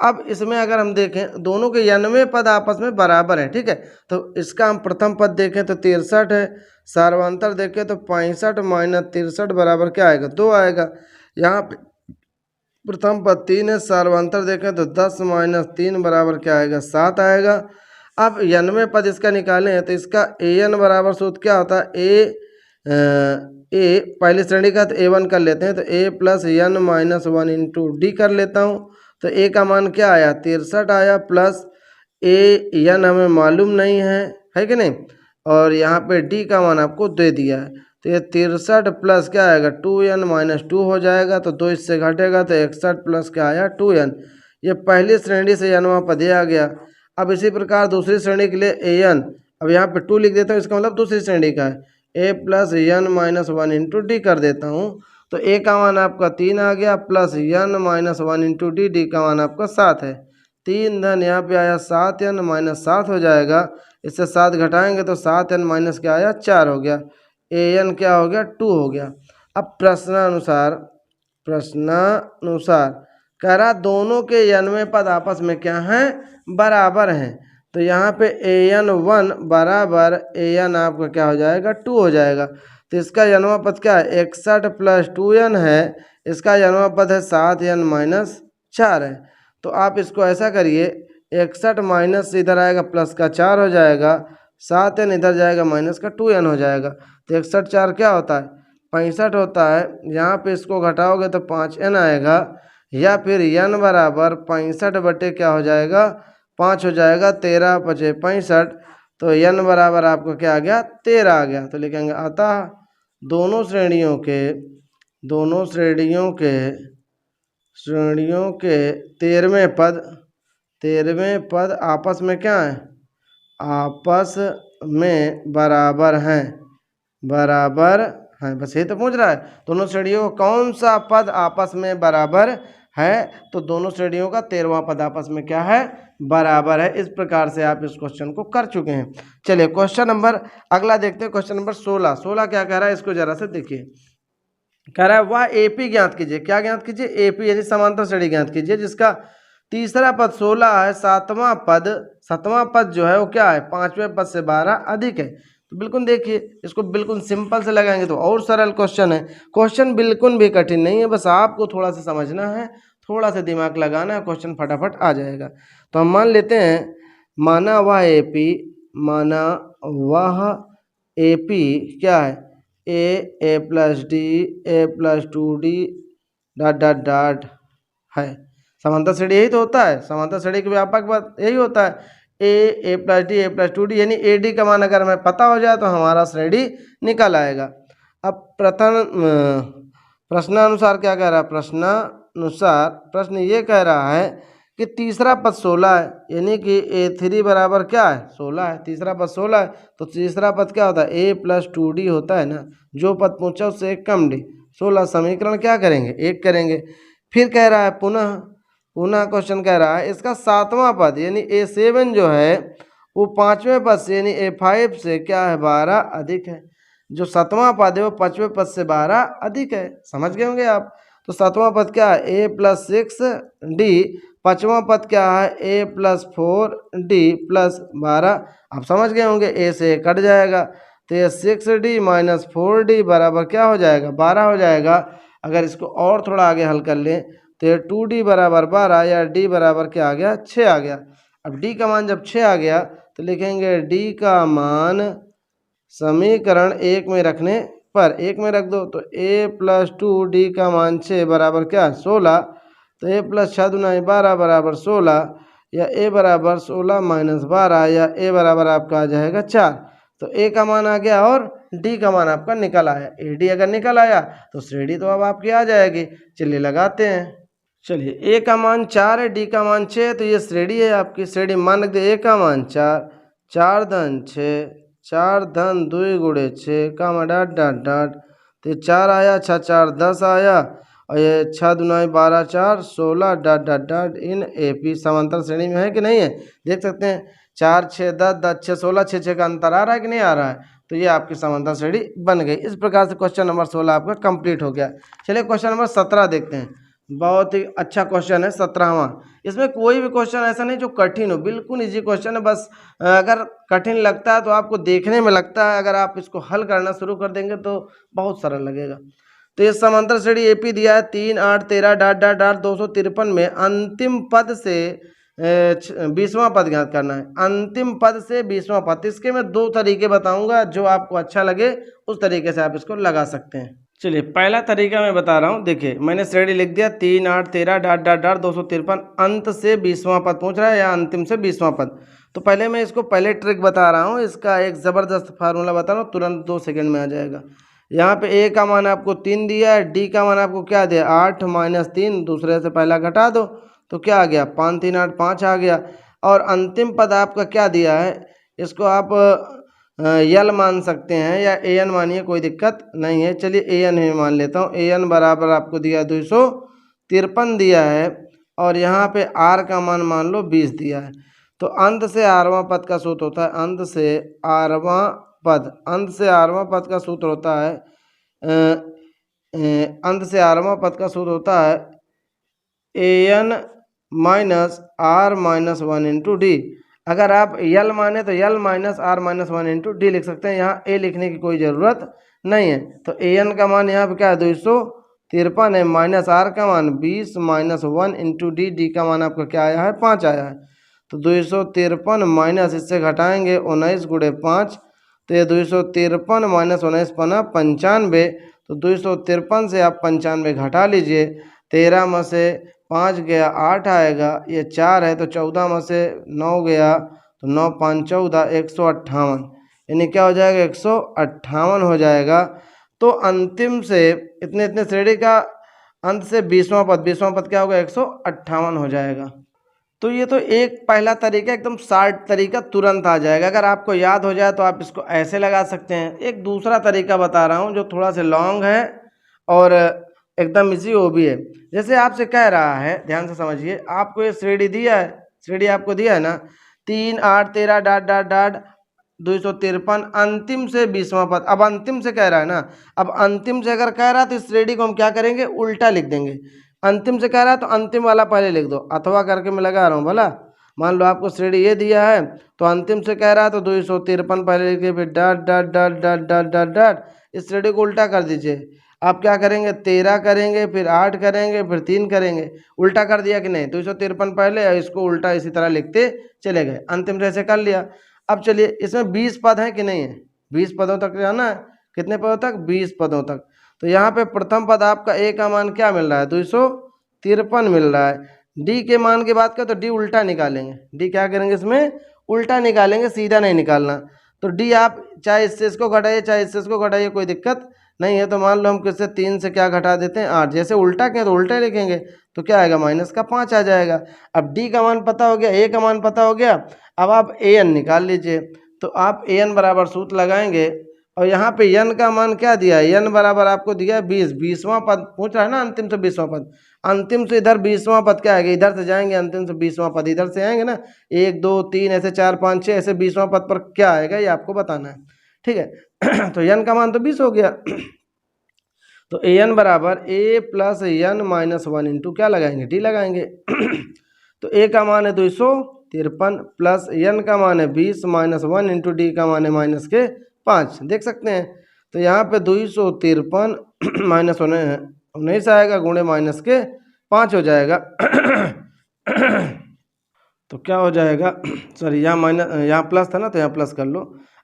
अब इसमें अगर हम देखें दोनों के यनवे पद आपस में बराबर हैं। ठीक है, तो इसका हम प्रथम पद देखें तो 63 है, सार्वंतर देखें तो 65 माइनस 63 बराबर क्या आएगा 2 आएगा। यहाँ पे प्रथम पद 3 है, सार्वंतर देखें तो 10 माइनस 3 बराबर क्या आएगा 7 आएगा। अब यनवे पद इसका निकालें तो इसका an बराबर सूत्र क्या होता है, ए पहली श्रेणी का तो a1 कर लेते हैं, तो a plus n minus 1 into D कर लेता हूँ। तो a का मान क्या आया 63 आया, प्लस an हमें मालूम नहीं है कि नहीं, और यहाँ पे d का मान आपको दे दिया है। तो ये 63 प्लस क्या आएगा 2n माइनस 2 हो जाएगा, तो 2 इससे घटेगा तो 61 प्लस क्या आया 2n। ये पहली श्रेणी से यनवा पद आ गया। अब इसी प्रकार दूसरी श्रेणी के लिए an, अब यहाँ पे 2 लिख देता हूँ, इसका मतलब दूसरी श्रेणी का है, a plus n minus 1 into D कर देता हूँ। तो a का मान आपका 3 आ गया, plus n minus 1 into d, d का मान आपका 7 है। 3 धन यहाँ पे आया 7n माइनस 7 हो जाएगा, इससे 7 घटाएंगे तो 7n माइनस क्या आया 4 हो गया, an क्या हो गया 2 हो गया। अब प्रश्नानुसार कह रहा दोनों के यनवे पद आपस में क्या हैं बराबर हैं। तो यहाँ पे an1 बराबर an आपका क्या हो जाएगा 2 हो जाएगा। तो इसका यनवा पद क्या है 61 प्लस 2n है, इसका यनवा पद है 7n माइनस 4 है। तो आप इसको ऐसा करिए, 61 माइनस इधर आएगा प्लस का 4 हो जाएगा, 7n इधर जाएगा माइनस का 2n हो जाएगा। तो 61 4 क्या होता है 65 होता है, यहाँ पे इसको घटाओगे तो 5n आएगा, या फिर n बराबर 65 बटे क्या हो जाएगा 5 हो जाएगा, 13 5 65, तो n बराबर आपको क्या आ गया 13 आ गया। तो लिखेंगे अतः दोनों श्रेणियों के 13वें पद आपस में क्या है आपस में बराबर हैं। बस ये तो पूछ रहा है दोनों श्रेणियों का कौन सा पद आपस में बराबर है, तो दोनों श्रेणियों का 13वां पद आपस में क्या है बराबर है। इस प्रकार से आप इस क्वेश्चन को कर चुके हैं। चलिए क्वेश्चन नंबर अगला देखते हैं, क्वेश्चन नंबर 16 क्या कह रहा है, इसको जरा से देखिए। कह रहा है वह एपी ज्ञात कीजिए, क्या ज्ञात कीजिए एपी यानी समांतर श्रेणी ज्ञात कीजिए, जिसका तीसरा पद 16 है, सातवां पद जो है वो क्या है 5वें पद से 12 अधिक है। तो बिल्कुल देखिए इसको बिल्कुल सिंपल से लगाएंगे तो और सरल क्वेश्चन है। क्वेश्चन बिल्कुल भी कठिन नहीं है, बस आपको थोड़ा सा समझना है, थोड़ा सा दिमाग लगाना है, क्वेश्चन फटाफट आ जाएगा। तो हम मान लेते हैं माना वह एपी क्या है A plus D A plus 2d dot है। समांतर श्रेणी यही तो होता है, समांतर श्रेणी के व्यापक पद यही होता है A plus D A plus 2d, यानी ए डी का मान अगर हमें पता हो जाए तो हमारा श्रेणी निकल आएगा। अब प्रश्नानुसार क्या कह रहा है, प्रश्न ये कह रहा है कि तीसरा पद 16 है, यानी कि a3 बराबर क्या है 16 है, तीसरा पद 16 है, तो तीसरा पद क्या होता है a प्लस 2d होता है ना, जो पद पूछा उससे एक कम d, 16 समीकरण क्या करेंगे एक करेंगे। फिर कह रहा है पुनः क्वेश्चन कह रहा है इसका सातवां पद यानी a7 जो है वो 5वें पद से यानी a5 से क्या है 12 अधिक है। जो 7वां पद है वो 5वें पद से 12 अधिक है। समझ गए होंगे आप। तो 7वां पद क्या है, a + 6d। 5वां पद क्या है, a + 4d + 12। आप समझ गए होंगे, a से कट जाएगा तो ये 6d - 4d बराबर क्या हो जाएगा, 12 हो जाएगा। अगर इसको और थोड़ा आगे हल कर लें तो ये 2d बराबर 12 या d बराबर क्या आ गया, 6 आ गया। अब d का मान जब 6 आ गया तो लिखेंगे d का मान समीकरण 1 में रखने पर 1 में रख दो तो a + 2d का मान 6 बराबर क्या, 16। तो a + 6 दूना 12 बराबर 16, या a बराबर 16 - 12, या a बराबर आपका आ जाएगा 4। तो a का मान आ गया और d का मान आपका निकल आया। ad अगर निकल आया तो श्रेणी तो अब आपकी आ जाएगी। चलिए लगाते हैं। चलिए a का मान 4 है, d का मान 6 है, तो ये श्रेणी है आपकी। श्रेणी मान रख दे, a का मान 4, 4 धन 6, 4 धन 2 गुणे 6 कामा डाट डाट डाट। तो ये 4 आया, 6 4 10 आया, और ये 6 दूना 12 4 16 dot dot dot in AP समांतर श्रेणी में है कि नहीं है, देख सकते हैं। 4 6 10 10 6 16, 6 6 का अंतर आ रहा है कि नहीं आ रहा है। तो ये आपकी समांतर श्रेणी बन गई। इस प्रकार से क्वेश्चन नंबर 16 आपका कंप्लीट हो गया। चलिए क्वेश्चन नंबर 17 देखते हैं। बहुत ही अच्छा क्वेश्चन है 17वां। इसमें कोई भी क्वेश्चन ऐसा नहीं जो कठिन हो, बिल्कुल इजी क्वेश्चन है। बस अगर कठिन लगता है तो आपको देखने में लगता है, अगर आप इसको हल करना शुरू कर देंगे तो बहुत सरल लगेगा। तो ये समांतर श्रेणी AP दिया है 3 8 13 डाट डाट डाट 253 में अंतिम पद से 20वां पद ज्ञात करना है। अंतिम पद से 20वां पद, इसके मैं 2 तरीके बताऊंगा, जो आपको अच्छा लगे उस तरीके से आप इसको लगा सकते हैं। चलिए पहला तरीका मैं बता रहा हूँ। देखिए मैंने श्रेणी लिख दिया 3 8 13 डाट डाट डाट 253 अंत से 20वां पद पूछ रहा है या अंतिम से 20वां पद। तो पहले मैं इसको पहले ट्रिक बता रहा हूँ, इसका एक ज़बरदस्त फार्मूला बता रहा हूँ, तुरंत 2 सेकंड में आ जाएगा। यहाँ पे a का मान आपको 3 दिया है, d का मान आपको क्या दिया 8 - 3, दूसरे से पहला घटा दो तो क्या आ गया 5 3 8 5 आ गया। और अंतिम पद आपका क्या दिया है, इसको आप यल मान सकते हैं या an मानिए, कोई दिक्कत नहीं है। चलिए an ही मान लेता हूँ। an बराबर आपको दिया 253 दिया है, और यहाँ पे r का मान लो 20 दिया है। तो अंत से rवां पद का सूत्र होता है, अंत से rवां पद, अंत से rवां पद का सूत्र होता है अंत से rवां पद का सूत्र होता है an - r - 1 इंटू डी। अगर आप यल माने तो यल - r - 1 इंटू डी लिख सकते हैं, यहाँ a लिखने की कोई ज़रूरत नहीं है। तो an का मान यहाँ पे क्या है 253 है, माइनस r का मान 20 - 1 इंटू डी, डी का मान आपका क्या आया है 5 आया है। तो 253 माइनस इससे घटाएंगे 19 गुणे 5, तो ये 253 - 19 पना 95। तो 253 से आप 95 घटा लीजिए, 13 में से 5 गया 8 आएगा, ये 4 है तो 14 में से 9 गया तो 9 5 14, 158, यानी क्या हो जाएगा 158 हो जाएगा। तो अंतिम से इतने इतने श्रेणी का अंत से 20वां पद, 20वां पद क्या होगा 158 हो जाएगा। तो ये तो एक पहला तरीका, एकदम शॉर्ट तरीका, तुरंत आ जाएगा। अगर आपको याद हो जाए तो आप इसको ऐसे लगा सकते हैं। एक दूसरा तरीका बता रहा हूँ जो थोड़ा सा लॉन्ग है और एकदम इजी वो भी है। जैसे आपसे कह रहा है, ध्यान से समझिए, आपको ये श्रेणी दिया है, श्रेणी आपको दिया है ना 3 8 13 डाट डाट डाट 253 अंतिम से 20वां पद। अब अंतिम से कह रहा है ना, अब अंतिम से अगर कह रहा है तो इस श्रेणी को हम क्या करेंगे, उल्टा लिख देंगे। अंतिम से कह रहा है तो अंतिम वाला पहले लिख दो, अथवा करके मैं लगा रहा हूँ भला। मान लो आपको श्रेणी ये दिया है तो अंतिम से कह रहा है तो 253 पहले लिखिए, फिर dot dot dot dot dot dot dot, इस श्रेणी को उल्टा कर दीजिए। आप क्या करेंगे 13 करेंगे, फिर 8 करेंगे, फिर 3 करेंगे, उल्टा कर दिया कि नहीं, 253 पहले और इसको उल्टा इसी तरह लिखते चले गए। अंतिम से ऐसे कर लिया। अब चलिए इसमें 20 पद हैं कि नहीं है, 20 पदों तक जाना है। कितने पदों तक, 20 पदों तक। तो यहाँ पे प्रथम पद आपका a का मान क्या मिल रहा है 253 मिल रहा है। d के मान की बात करें तो d उल्टा निकालेंगे, d क्या करेंगे इसमें उल्टा निकालेंगे, सीधा नहीं निकालना। तो d आप चाहे इससे इसको घटाइए चाहे इससे इसको घटाइए, कोई दिक्कत नहीं है। तो मान लो हम किससे 3 से क्या घटा देते हैं 8, जैसे उल्टा किया तो उल्टा लिखेंगे, तो क्या आएगा -5 आ जाएगा। अब d का मान पता हो गया, a का मान पता हो गया, अब आप an निकाल लीजिए। तो आप an बराबर सूत्र लगाएंगे, और यहाँ पे n का मान क्या दिया है, n बराबर आपको दिया है 20, 20वां पद पूछ रहा है ना, अंतिम से 20वां पद। अंतिम से इधर 20वां पद क्या आएगा, इधर से जाएंगे, अंतिम से 20वां पद इधर से आएंगे ना, 1 2 3 ऐसे 4 5 6 ऐसे 20वां पद पर क्या आएगा ये आपको बताना है। ठीक है। तो n का मान तो 20 हो गया। तो an बराबर a plus n minus 1 into क्या लगाएंगे, d लगाएंगे। तो a का मान है 253 प्लस n का मान है 20 माइनस 1 इंटू d का मान है माइनस के 5, देख सकते हैं। तो यहाँ पे 253 माइनस 19 आएगा गुणे माइनस के 5 हो जाएगा। तो क्या हो जाएगा, सॉरी यहाँ माइनस, यहाँ प्लस था ना तो यहाँ प्लस कर लो।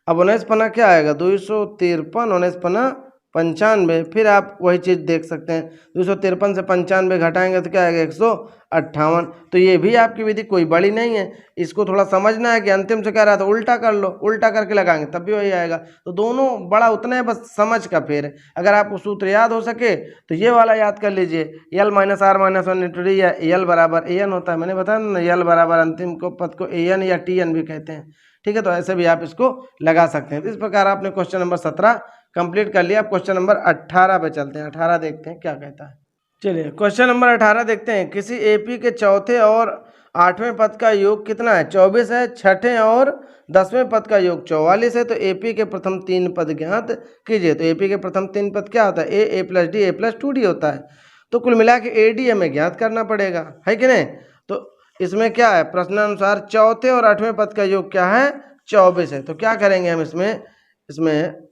अब 19 पन्ना क्या आएगा, 253 19 पन्ना 95। फिर आप वही चीज़ देख सकते हैं, 253 से 95 घटाएंगे तो क्या आएगा 158। तो ये भी आपकी विधि कोई बड़ी नहीं है, इसको थोड़ा समझना है कि अंतिम से कह रहा था उल्टा कर लो, उल्टा करके लगाएंगे तब भी वही आएगा। तो दोनों बड़ा उतना है, बस समझ का फेर है। अगर आपको सूत्र याद हो सके तो ये वाला याद कर लीजिए, L minus R minus 1 into D, या यल बराबर ए एन होता है। मैंने बताया ना, यल बराबर अंतिम को पद को ए एन या टी एन भी कहते हैं। ठीक है, तो ऐसे भी आप इसको लगा सकते हैं। तो इस प्रकार आपने क्वेश्चन नंबर 17 कंप्लीट कर लिया। अब क्वेश्चन नंबर 18 पे चलते हैं। 18 देखते हैं क्या कहता है। चलिए क्वेश्चन नंबर 18 देखते हैं। किसी एपी के चौथे और 8वें पद का योग कितना है, 24 है। छठे और 10वें पद का योग 44 है। तो एपी के प्रथम 3 पद ज्ञात कीजिए। तो एपी के प्रथम 3 पद क्या होता है, A plus D, A plus 2डी होता है। तो कुल मिला के ए डी हमें ज्ञात करना पड़ेगा, है कि नहीं। तो इसमें क्या है, प्रश्नानुसार चौथे और 8वें पद का योग क्या है, 24 है। तो क्या करेंगे हम इसमें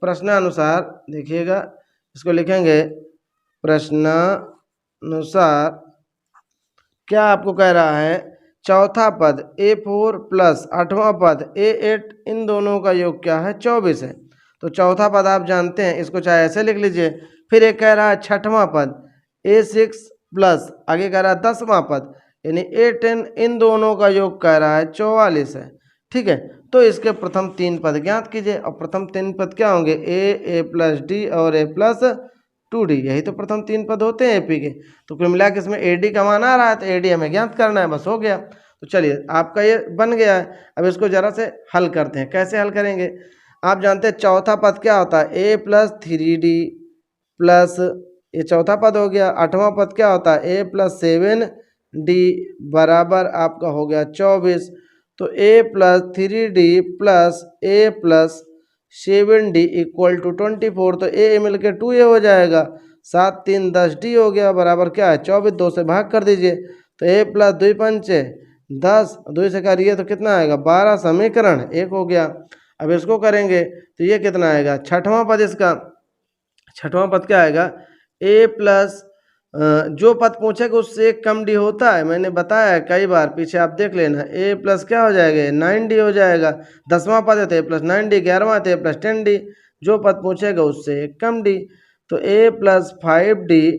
प्रश्नानुसार देखिएगा, इसको लिखेंगे प्रश्नानुसार। क्या आपको कह रहा है, चौथा पद A4 प्लस 8वां पद A8, इन दोनों का योग क्या है, 24 है। तो चौथा पद आप जानते हैं, इसको चाहे ऐसे लिख लीजिए। फिर एक कह रहा है छठवां पद A6 प्लस आगे कह रहा है 10वां पद यानी A10, इन दोनों का योग कह रहा है 44 है। ठीक है, तो इसके प्रथम 3 पद ज्ञात कीजिए। और प्रथम 3 पद क्या होंगे, ए प्लस डी और ए प्लस 2d, यही तो प्रथम 3 पद होते हैं एपी के। तो कुल मिला के इसमें एडी का मान आ रहा है, तो एडी हमें ज्ञात करना है, बस हो गया। तो चलिए आपका ये बन गया है। अब इसको जरा से हल करते हैं। कैसे हल करेंगे, आप जानते हैं चौथा पद क्या होता है, ए प्लस 3d प्लस, ये चौथा पद हो गया। 8वां पद क्या होता है, ए प्लस 7d बराबर आपका हो गया 24। तो A plus 3d plus A plus 7d equal to 24। तो ए मिल के 2a हो जाएगा। 7 3 10d हो गया बराबर क्या है 24। 2 से भाग कर दीजिए। तो ए प्लस 2 पंचे 10, 2 से करिए तो कितना आएगा 12, समीकरण 1 हो गया। अब इसको करेंगे तो ये कितना आएगा, छठवां पद इसका, छठवां पद क्या आएगा, ए प्लस जो पद पूछेगा उससे एक कम डी होता है, मैंने बताया है कई बार, पीछे आप देख लेना। ए प्लस क्या हो जाएगा, 9d हो जाएगा। 10वां पद है तो ए प्लस 9d, 11वां तो ए प्लस 10d, जो पद पूछेगा उससे एक कम डी। तो A plus 5d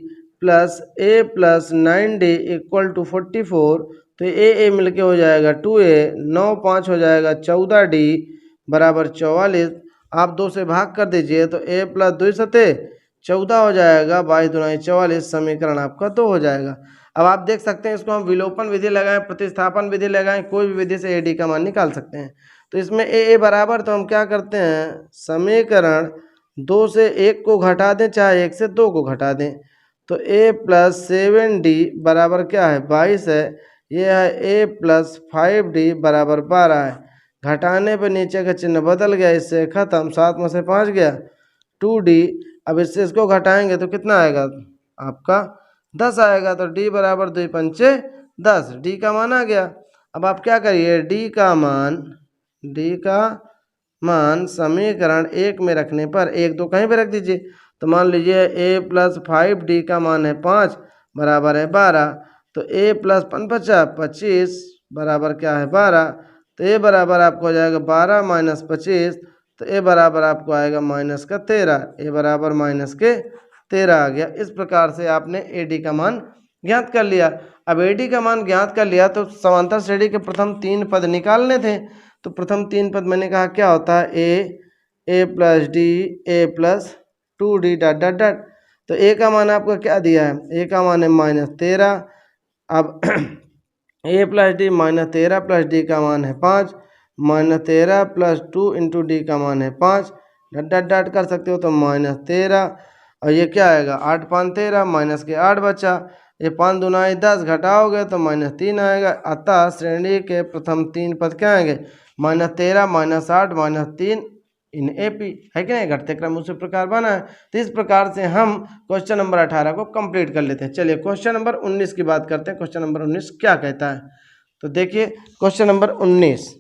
plus A plus 9d equal to 44। तो ए मिल के हो जाएगा 2a, 9 5 हो जाएगा 14d बराबर 44। आप 2 से भाग कर दीजिए तो ए प्लस 2 सते 14 हो जाएगा, 22 दूनी 44, समीकरण आपका 2 हो जाएगा। अब आप देख सकते हैं, इसको हम विलोपन विधि लगाएं, प्रतिस्थापन विधि लगाएं, कोई भी विधि से एडी का मान निकाल सकते हैं। तो इसमें ए बराबर, तो हम क्या करते हैं, समीकरण 2 से 1 को घटा दें, चाहे 1 से 2 को घटा दें। तो ए प्लस 7d बराबर क्या है 22 है। ये है ए प्लस 5d बराबर 12 है। घटाने पर नीचे का चिन्ह बदल गया, इससे खत्म, 7 में से 5 गया 2d। अब इससे इसको घटाएंगे तो कितना आएगा आपका 10 आएगा। तो d बराबर 2 पंचे 10, d का मान आ गया। अब आप क्या करिए, d का मान समीकरण 1 में रखने पर 1 2 कहीं पे रख दीजिए। तो मान लीजिए a प्लस 5d का मान है 5 बराबर है 12। तो a प्लस 5 25 बराबर क्या है 12। तो a बराबर आपको हो जाएगा 12 माइनस 25। तो a बराबर आपको आएगा माइनस का 13, a बराबर माइनस के 13 आ गया। इस प्रकार से आपने AD का मान ज्ञात कर लिया। अब AD का मान ज्ञात कर लिया तो समांतर श्रेणी के प्रथम 3 पद निकालने थे। तो प्रथम 3 पद मैंने कहा क्या होता है, A plus D, A plus 2d dot dot dot. तो a का मान आपका क्या दिया है, a का मान है माइनस 13। अब a plus D minus 13 plus D का मान है 5, माइनस 13 प्लस 2 इंटू डी का मान है 5, डट डट डट कर सकते हो। तो माइनस 13 और ये क्या आएगा 8 5 13, माइनस के 8 बचा। ये 5 दूनाई 10, घटाओगे तो माइनस 3 आएगा। अतः श्रेणी के प्रथम 3 पद क्या आएंगे, minus 13 minus 8 minus 3 in AP, है कि नहीं, घटते क्रम उसी प्रकार बना है। तो इस प्रकार से हम क्वेश्चन नंबर 18 को कंप्लीट कर लेते हैं। चलिए क्वेश्चन नंबर 19 की बात करते हैं। क्वेश्चन नंबर 19 क्या कहता है, तो देखिए क्वेश्चन नंबर 19,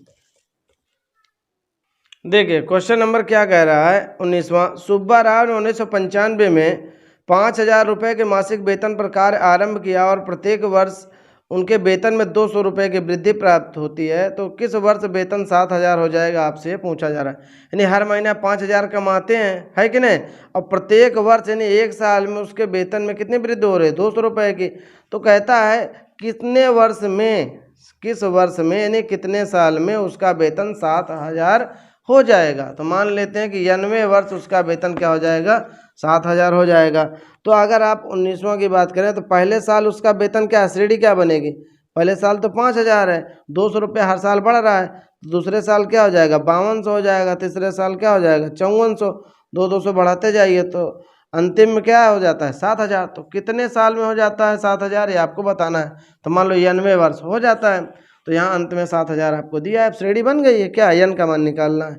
देखिए क्वेश्चन नंबर क्या कह रहा है 19वां। सुब्बा राव ने 1995 में 5,000 रुपये के मासिक वेतन पर कार्य आरंभ किया और प्रत्येक वर्ष उनके वेतन में 200 रुपये की वृद्धि प्राप्त होती है, तो किस वर्ष वेतन 7,000 हो जाएगा, आपसे पूछा जा रहा है। यानी हर महीना 5,000 कमाते हैं, है कि नहीं, और प्रत्येक वर्ष यानी एक साल में उसके वेतन में कितनी वृद्धि हो रही है, 200 रुपये की। तो कहता है कितने वर्ष में, किस वर्ष में यानी कितने साल में उसका वेतन 7,000 हो जाएगा। तो मान लेते हैं कि 91 वर्ष उसका वेतन क्या हो जाएगा, 7,000 हो जाएगा। तो अगर आप 19वां की बात करें तो पहले साल उसका वेतन क्या है, श्रेणी क्या बनेगी, पहले साल तो 5,000 है, 200 रुपये हर साल बढ़ रहा है, तो दूसरे साल क्या हो जाएगा, 5200 हो जाएगा, तीसरे साल क्या हो जाएगा, 5400, 200 बढ़ाते जाइए तो अंतिम में क्या हो जाता है, 7,000। तो कितने साल में हो जाता है 7,000, ये आपको बताना है। तो मान लो 91 वर्ष हो जाता है, तो यहाँ अंत में 7,000 आपको दिया है, श्रेणी बन गई है क्या, एन का मान निकालना है।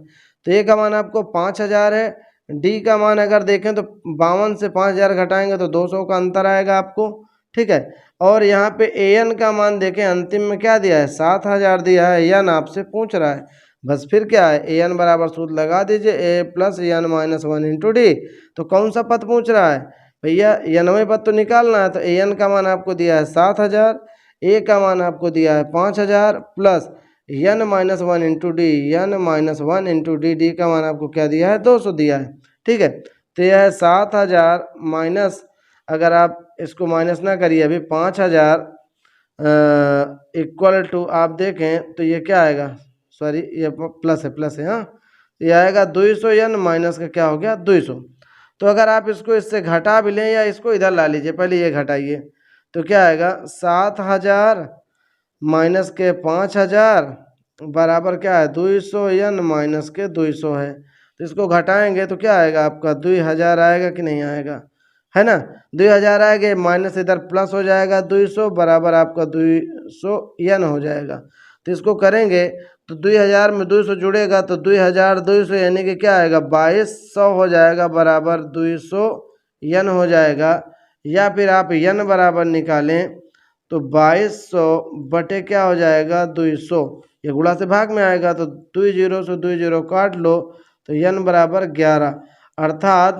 तो ए का मान आपको 5,000 है, डी का मान अगर देखें तो 52 से 5,000 घटाएंगे तो 200 का अंतर आएगा आपको, ठीक है। और यहाँ पे ए एन का मान देखें, अंतिम में क्या दिया है, 7,000 दिया है, एन आपसे पूछ रहा है। बस फिर क्या है, ए एन बराबर सूत्र लगा दीजिए, A plus N minus 1 into D. तो कौन सा पद पूछ रहा है भैया, 91 पद तो निकालना है। तो ए एन का मान आपको दिया है 7,000, ए का मान आपको दिया है 5,000 plus N minus 1 into d, n minus 1 into d, d का मान आपको क्या दिया है, 200 दिया है, ठीक है। तो यह है 7,000 माइनस, अगर आप इसको माइनस ना करिए अभी, 5,000 इक्वल टू आप देखें तो ये क्या आएगा, सॉरी ये प्लस है, प्लस है, हाँ, ये आएगा 200, एन माइनस का क्या हो गया 200। तो अगर आप इसको इससे घटा भी लें या इसको इधर ला लीजिए, पहले ये घटाइए, तो क्या आएगा 7,000 माइनस के 5,000 बराबर क्या है 200, एन माइनस के 200 है। तो इसको घटाएंगे तो क्या आएगा आपका 2,000 आएगा कि नहीं आएगा, है ना, 2,000 आएगा, माइनस इधर प्लस हो जाएगा 200 बराबर आपका 200 एन हो जाएगा। तो इसको करेंगे तो 2,000 में 200 जुड़ेगा तो 2,000 200 यानी कि क्या आएगा 2,200 हो जाएगा बराबर 200 एन हो जाएगा। या फिर आप एन बराबर निकालें तो 2,200 बटे क्या हो जाएगा 200, ये गुणा से भाग में आएगा तो 20 से 20 काट लो तो एन बराबर 11, अर्थात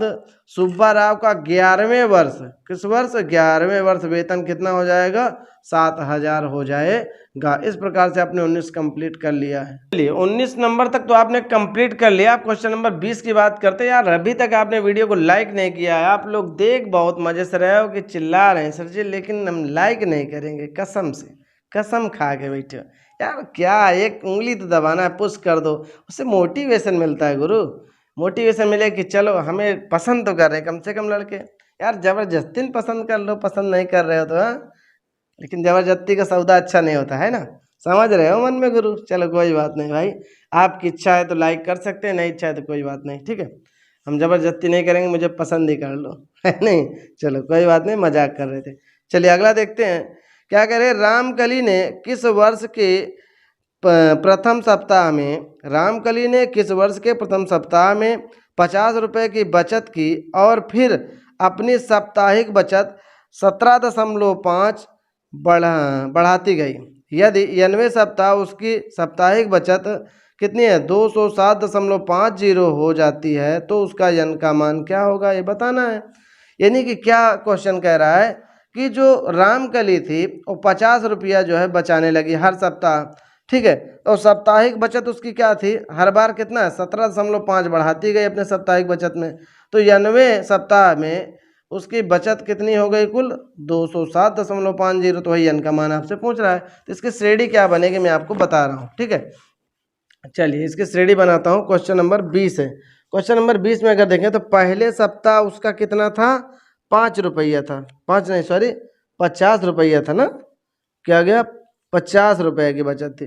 सुब्बा राव का 11वें वर्ष, किस वर्ष 11वें वर्ष वेतन कितना हो जाएगा 7,000 हो जाएगा। इस प्रकार से आपने 19 कंप्लीट कर लिया है। चलिए 19 नंबर तक तो आपने कंप्लीट कर लिया। आप क्वेश्चन नंबर 20 की बात करते हैं। यार अभी तक आपने वीडियो को लाइक नहीं किया है, आप लोग देख बहुत मजे से रहे हो कि चिल्ला रहे हैं सर जी, लेकिन हम लाइक नहीं करेंगे, कसम से, कसम खा के बैठे हो यार। क्या एक उंगली तो दबाना है, पुश कर दो, उससे मोटिवेशन मिलता है गुरु, मोटिवेशन मिले कि चलो हमें पसंद तो कर रहे हैं कम से कम लड़के। यार जबरदस्ती पसंद कर लो, पसंद नहीं कर रहे हो तो, हाँ, लेकिन जबरदस्ती का सौदा अच्छा नहीं होता है ना, समझ रहे हो मन में गुरु। चलो कोई बात नहीं भाई, आपकी इच्छा है तो लाइक कर सकते हैं, नहीं इच्छा है तो कोई बात नहीं, ठीक है, हम जबरदस्ती नहीं करेंगे, मुझे पसंद ही कर लो, है नहीं। चलो कोई बात नहीं, मजाक कर रहे थे। चलिए अगला देखते हैं क्या कह रहे हैं। रामकली ने किस वर्ष के प्रथम सप्ताह में, रामकली ने किस वर्ष के प्रथम सप्ताह में 50 रुपये की बचत की और फिर अपनी साप्ताहिक बचत 17.5 बढ़ाती गई। यदि 91वें सप्ताह उसकी साप्ताहिक बचत कितनी है 207.50 हो जाती है तो उसका यन का मान क्या होगा, ये बताना है। यानी कि क्या क्वेश्चन कह रहा है कि जो रामकली थी वो 50 रुपया जो है बचाने लगी हर सप्ताह, ठीक है, और साप्ताहिक बचत उसकी क्या थी, हर बार कितना है 17.5 बढ़ाती गई अपने साप्ताहिक बचत में। तो 91वें सप्ताह में उसकी बचत कितनी हो गई कुल 207.50, तो वही एन का मान आपसे पूछ रहा है। तो इसकी श्रेणी क्या बनेगी मैं आपको बता रहा हूँ, ठीक है। चलिए इसकी श्रेणी बनाता हूँ। क्वेश्चन नंबर 20 है। क्वेश्चन नंबर 20 में अगर देखें तो पहले सप्ताह उसका कितना था 5 रुपया था, 5 नहीं सॉरी 50 रुपया था ना, क्या गया 50 रुपये की बचत थी।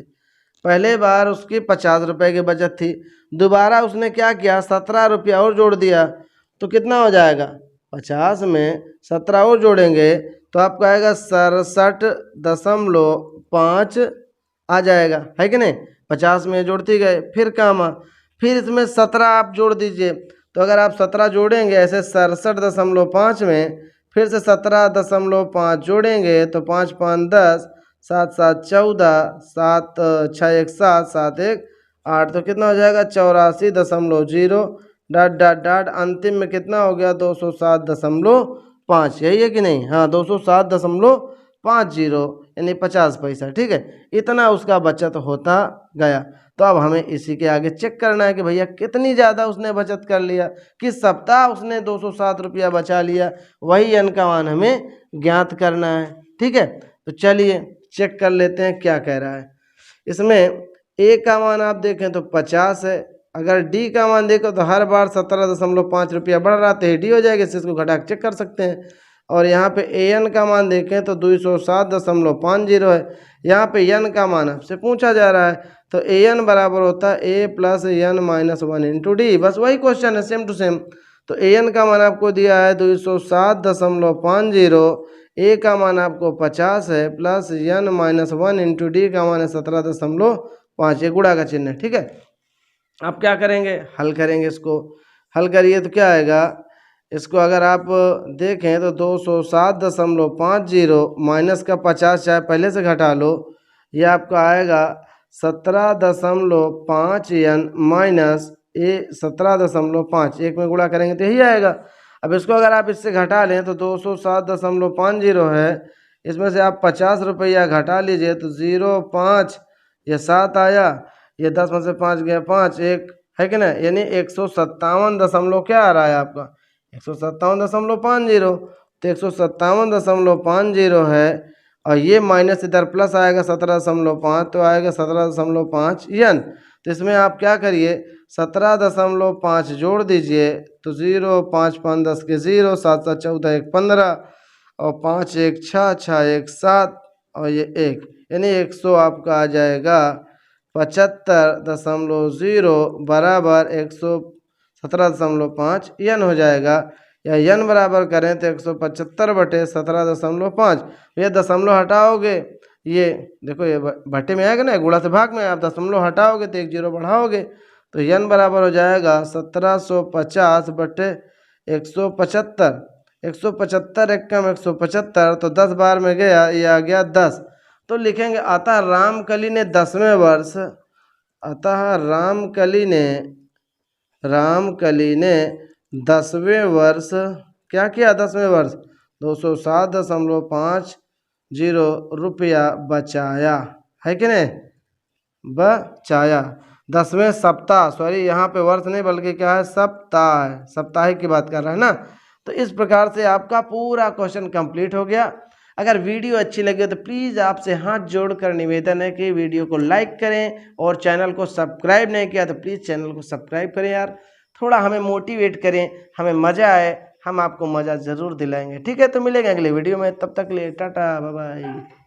पहले बार उसकी 50 रुपये की बचत थी, दोबारा उसने क्या किया 17 रुपया और जोड़ दिया, तो कितना हो जाएगा 50 में 17 और जोड़ेंगे तो आपका आएगा 67.5 आ जाएगा, है कि नहीं। 50 में जोड़ती गए, फिर काम फिर इसमें 17 आप जोड़ दीजिए। तो अगर आप 17 जोड़ेंगे ऐसे 67.5 में, फिर से 17.5 जोड़ेंगे तो 5 5 10, 7 7 14, 7 6 1 7, 7 1 8, तो कितना हो जाएगा 84.0 डॉट डॉट डॉट, अंतिम में कितना हो गया 207.5, यही है कि नहीं? हाँ 207.50 यानी 50 पैसा। ठीक है, इतना उसका बचत होता गया। तो अब हमें इसी के आगे चेक करना है कि भैया कितनी ज़्यादा उसने बचत कर लिया, किस सप्ताह उसने 207 रुपया बचा लिया, वही n का मान हमें ज्ञात करना है। ठीक है, तो चलिए चेक कर लेते हैं क्या कह रहा है। इसमें a का मान आप देखें तो 50 है, अगर d का मान देखो तो हर बार 17.5 रुपया बढ़ रहा तो d हो जाएगा, इसको घटा के चेक कर सकते हैं। और यहाँ पे an का मान देखें तो 207.50 है। यहाँ पे n का मान आपसे पूछा जा रहा है, तो an बराबर होता है a plus n minus 1 into D. बस वही क्वेश्चन है, सेम टू सेम। तो an का मान आपको दिया है 207.50, a का मान आपको 50 है, plus n minus 1 into D का मान है 17.5, ये गुणा का चिन्ह है। ठीक है, आप क्या करेंगे, हल करेंगे। इसको हल करिए तो क्या आएगा, इसको अगर आप देखें तो 207.50 माइनस का 50 चाहे पहले से घटा लो, ये आपका आएगा 17.5 n माइनस 17.5, एक में गुणा करेंगे तो यही आएगा। अब इसको अगर आप इससे घटा लें तो 207.50 है, इसमें से आप 50 रुपया घटा लीजिए तो 0.5, ये 7 आया, ये 10 में से 5 गया 5, एक है कि ना, यानी 157 दशमलव क्या आ रहा है आपका 157.50। तो 157.50 है, और ये माइनस इधर प्लस आएगा 17.5, तो आएगा 17.5 n। तो इसमें आप क्या करिए 17.5 जोड़ दीजिए तो 0 5 5 10 के 0, 7 7 14 1 15, और 5 1 6 6 1 7, और ये 1, यानी 100 आपका आ जाएगा 75.0 बराबर 117.5 n हो जाएगा। या n बराबर करें तो 175/17.5, ये दशमलव हटाओगे, ये देखो ये भट्टे में आएगा ना, गुणा से भाग में, आप दशमलव हटाओगे तो 1 0 बढ़ाओगे, तो n बराबर हो जाएगा 1750/175, 175 एक कम 175, तो 10 बार में गया, ये आ गया 10। तो लिखेंगे अतः रामकली ने 10वें वर्ष, अतः रामकली ने 10वें वर्ष क्या किया, 10वें वर्ष 207.50 रुपया बचाया, है कि नहीं, बचाया। 10वें सप्ताह, सॉरी यहाँ पे वर्ष नहीं बल्कि क्या है, सप्ताह है, साप्ताहिक की बात कर रहा है ना। तो इस प्रकार से आपका पूरा क्वेश्चन कंप्लीट हो गया। अगर वीडियो अच्छी लगे तो प्लीज़ आपसे हाथ जोड़कर निवेदन है कि वीडियो को लाइक करें, और चैनल को सब्सक्राइब नहीं किया तो प्लीज़ चैनल को सब्सक्राइब करें यार, थोड़ा हमें मोटिवेट करें, हमें मज़ा आए, हम आपको मज़ा ज़रूर दिलाएंगे। ठीक है, तो मिलेंगे अगले वीडियो में, तब तक के लिए टाटा बाय बाय।